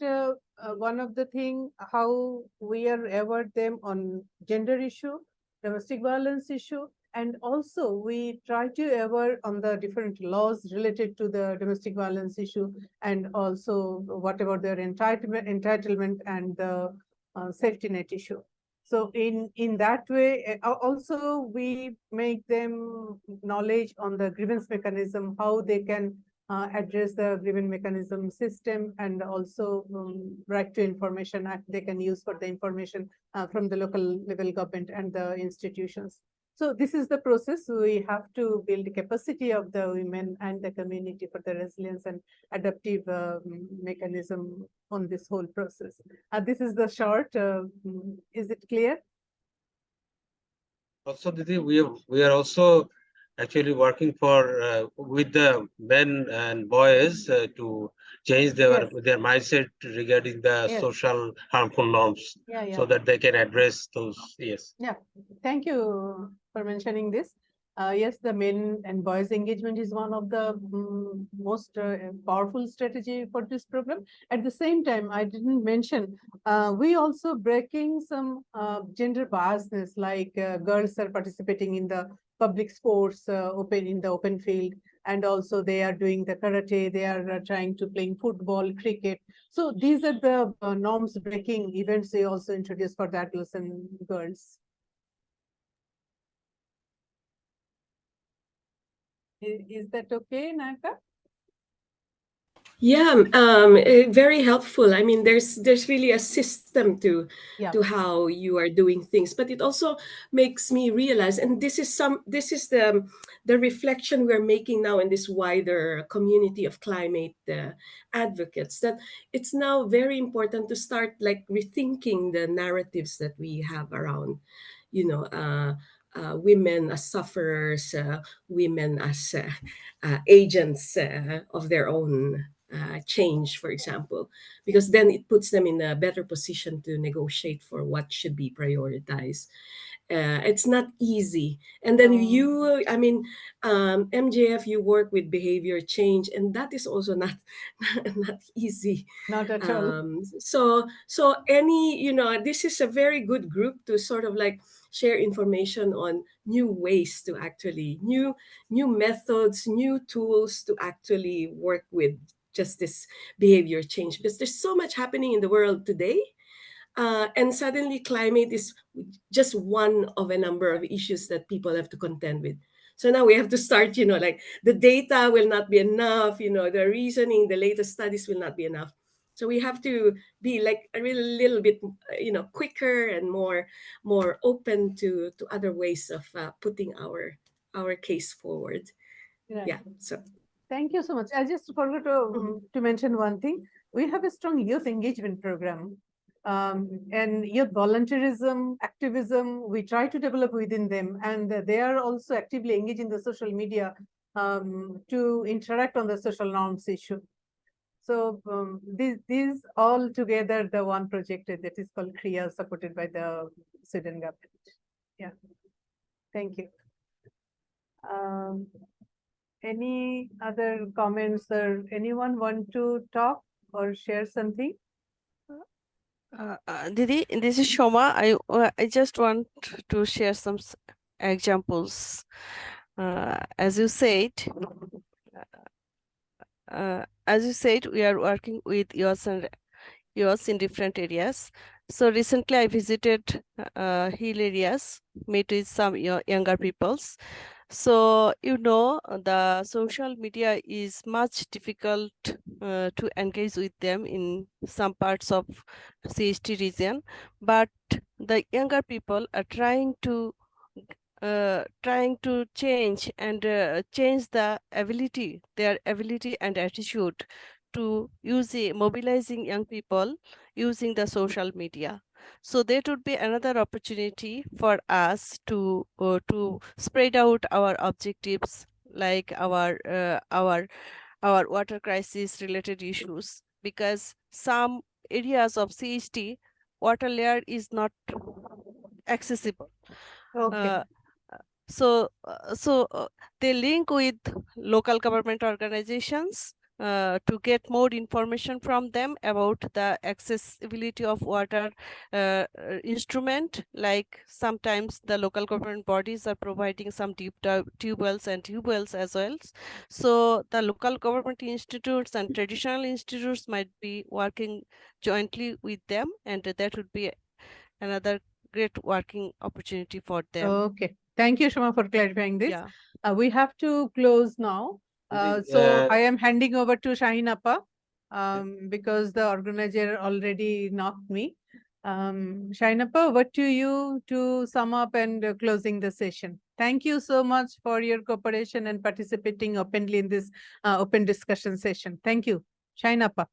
one of the thing, how we are aware them on gender issue, domestic violence issue, and also we try to aware on the different laws related to the domestic violence issue, and also whatever their entitlement and the safety net issue. So in that way, also we make them knowledge on the grievance mechanism, how they can address the grievance mechanism system, and also right to information act they can use for the information from the local level government and the institutions. So this is the process. We have to build the capacity of the women and the community for the resilience and adaptive mechanism on this whole process. This is the short. Is it clear? Also, Didi, we are also actually working for with the men and boys to change their mindset regarding the social harmful norms, so that they can address those. Yes. Yeah. Thank you for mentioning this. Yes, the men and boys engagement is one of the most powerful strategy for this program. At the same time, I didn't mention, we also breaking some gender biasness, like girls are participating in the public sports in the open field, and also they are doing the karate, they are trying to playing football, cricket. So these are the norms breaking events they also introduce for the adolescent girls. Is that okay, Naka? Yeah, very helpful. I mean, there's really a system to how you are doing things, but it also makes me realize, and this is the reflection we're making now in this wider community of climate advocates, that it's now very important to start like rethinking the narratives that we have around, women as sufferers, women as agents of their own change, for example, because then it puts them in a better position to negotiate for what should be prioritized. It's not easy. And then MJF, you work with behavior change, and that is also not not easy. Not at all. So this is a very good group to sort of like share information on new ways to actually new methods, new tools to actually work with just this behavior change, because there's so much happening in the world today. And suddenly climate is just one of a number of issues that people have to contend with. So now we have to start, like the data will not be enough, the reasoning, the latest studies will not be enough. So we have to be like a little bit, quicker and more open to other ways of putting our case forward. Right. Yeah. So Thank you so much. I just forgot to mention one thing. We have a strong youth engagement program. And youth volunteerism, activism, we try to develop within them. And they are also actively engaged in the social media to interact on the social norms issue. So these all together, the one project that is called KRIA, supported by the Sweden government. Yeah. Thank you. Any other comments, or anyone want to talk or share something? Didi, this is Shoma. I just want to share some examples. As you said, we are working with youth in different areas. So recently I visited hill areas, met with some younger peoples. So, the social media is much difficult to engage with them in some parts of CST region, but the younger people are trying to change and change their ability and attitude to mobilizing young people using the social media. So that would be another opportunity for us to spread out our objectives, like our water crisis related issues, because some areas of CST water layer is not accessible. Okay. So they link with local government organizations to get more information from them about the accessibility of water instrument. Like sometimes the local government bodies are providing some deep tube wells as well. So the local government institutes and traditional institutes might be working jointly with them, and that would be another great working opportunity for them. Okay. Thank you, Shoma, for clarifying this. Yeah. We have to close now. So I am handing over to Shaheen Appa because the organizer already knocked me. Shaheen Appa, what to you to sum up and closing the session? Thank you so much for your cooperation and participating openly in this open discussion session. Thank you. Shaheen Appa.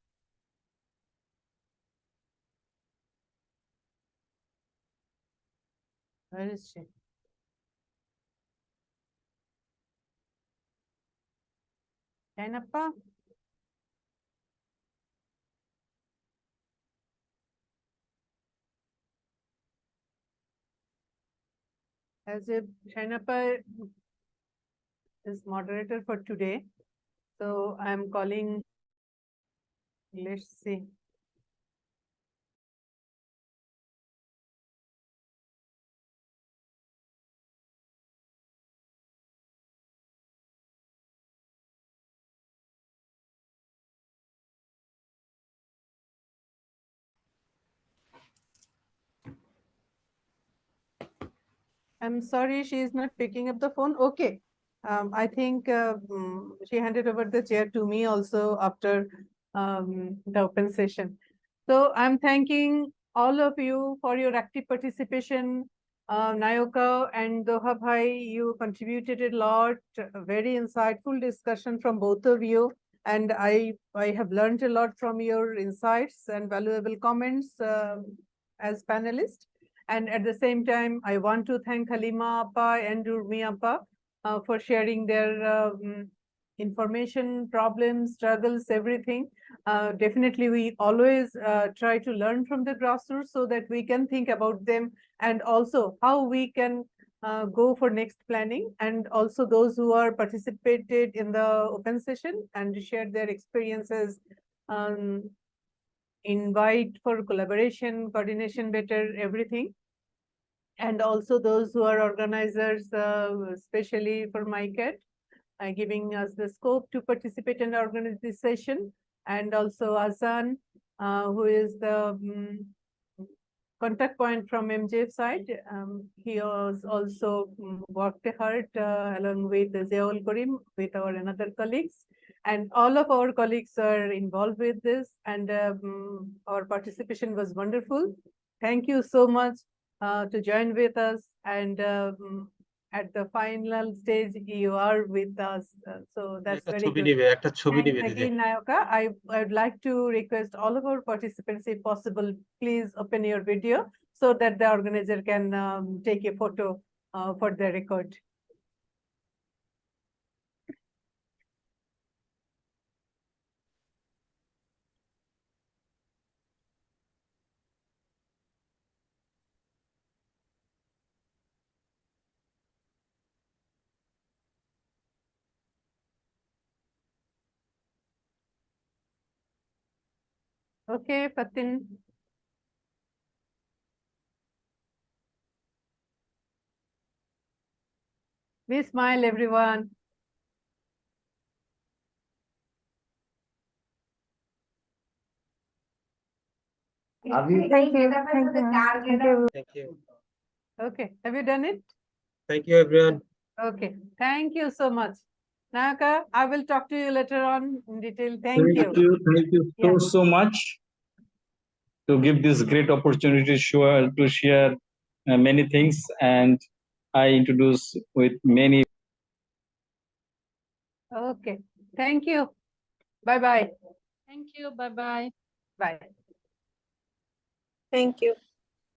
Where is she? Shaheen Appa? As if Shaheen Appa is moderator for today, so I'm calling. Let's see. I'm sorry, she is not picking up the phone. Okay. I think she handed over the chair to me also after the open session. So I'm thanking all of you for your active participation. Nayoka and Doha Bhai, you contributed a lot, very insightful discussion from both of you. And I have learned a lot from your insights and valuable comments as panelists. And at the same time, I want to thank Halima Appa and Urmi Appa for sharing their information, problems, struggles, everything. definitely we always try to learn from the grassroots so that we can think about them and also how we can go for next planning, and also those who are participated in the open session and shared their experiences, invite for collaboration, coordination better, everything. And also those who are organizers, especially for MyCat, giving us the scope to participate and organize this session. And also Azan, who is the contact point from MJF side. He has also worked hard along with Ziaul Karim, with our another colleagues. And all of our colleagues are involved with this, and our participation was wonderful. Thank you so much to join with us, and at the final stage you are with us, so that's একটা very ছবি good. নিবে, একটা ছবি Thanks নিবে দিদি। again, Nayaka. I would like to request all of our participants, if possible, please open your video so that the organizer can take a photo for the record. Okay, Fatin. We smile, everyone. Thank you. Thank you. Okay, have you done it? Thank you, everyone. Okay, thank you so much. Nayaka, I will talk to you later on in detail. Thank you. Thank you Yeah. so much to give this great opportunity to share many things, and I introduce with many. Okay, thank you. Bye-bye. Thank you. Bye-bye. Bye. Thank you.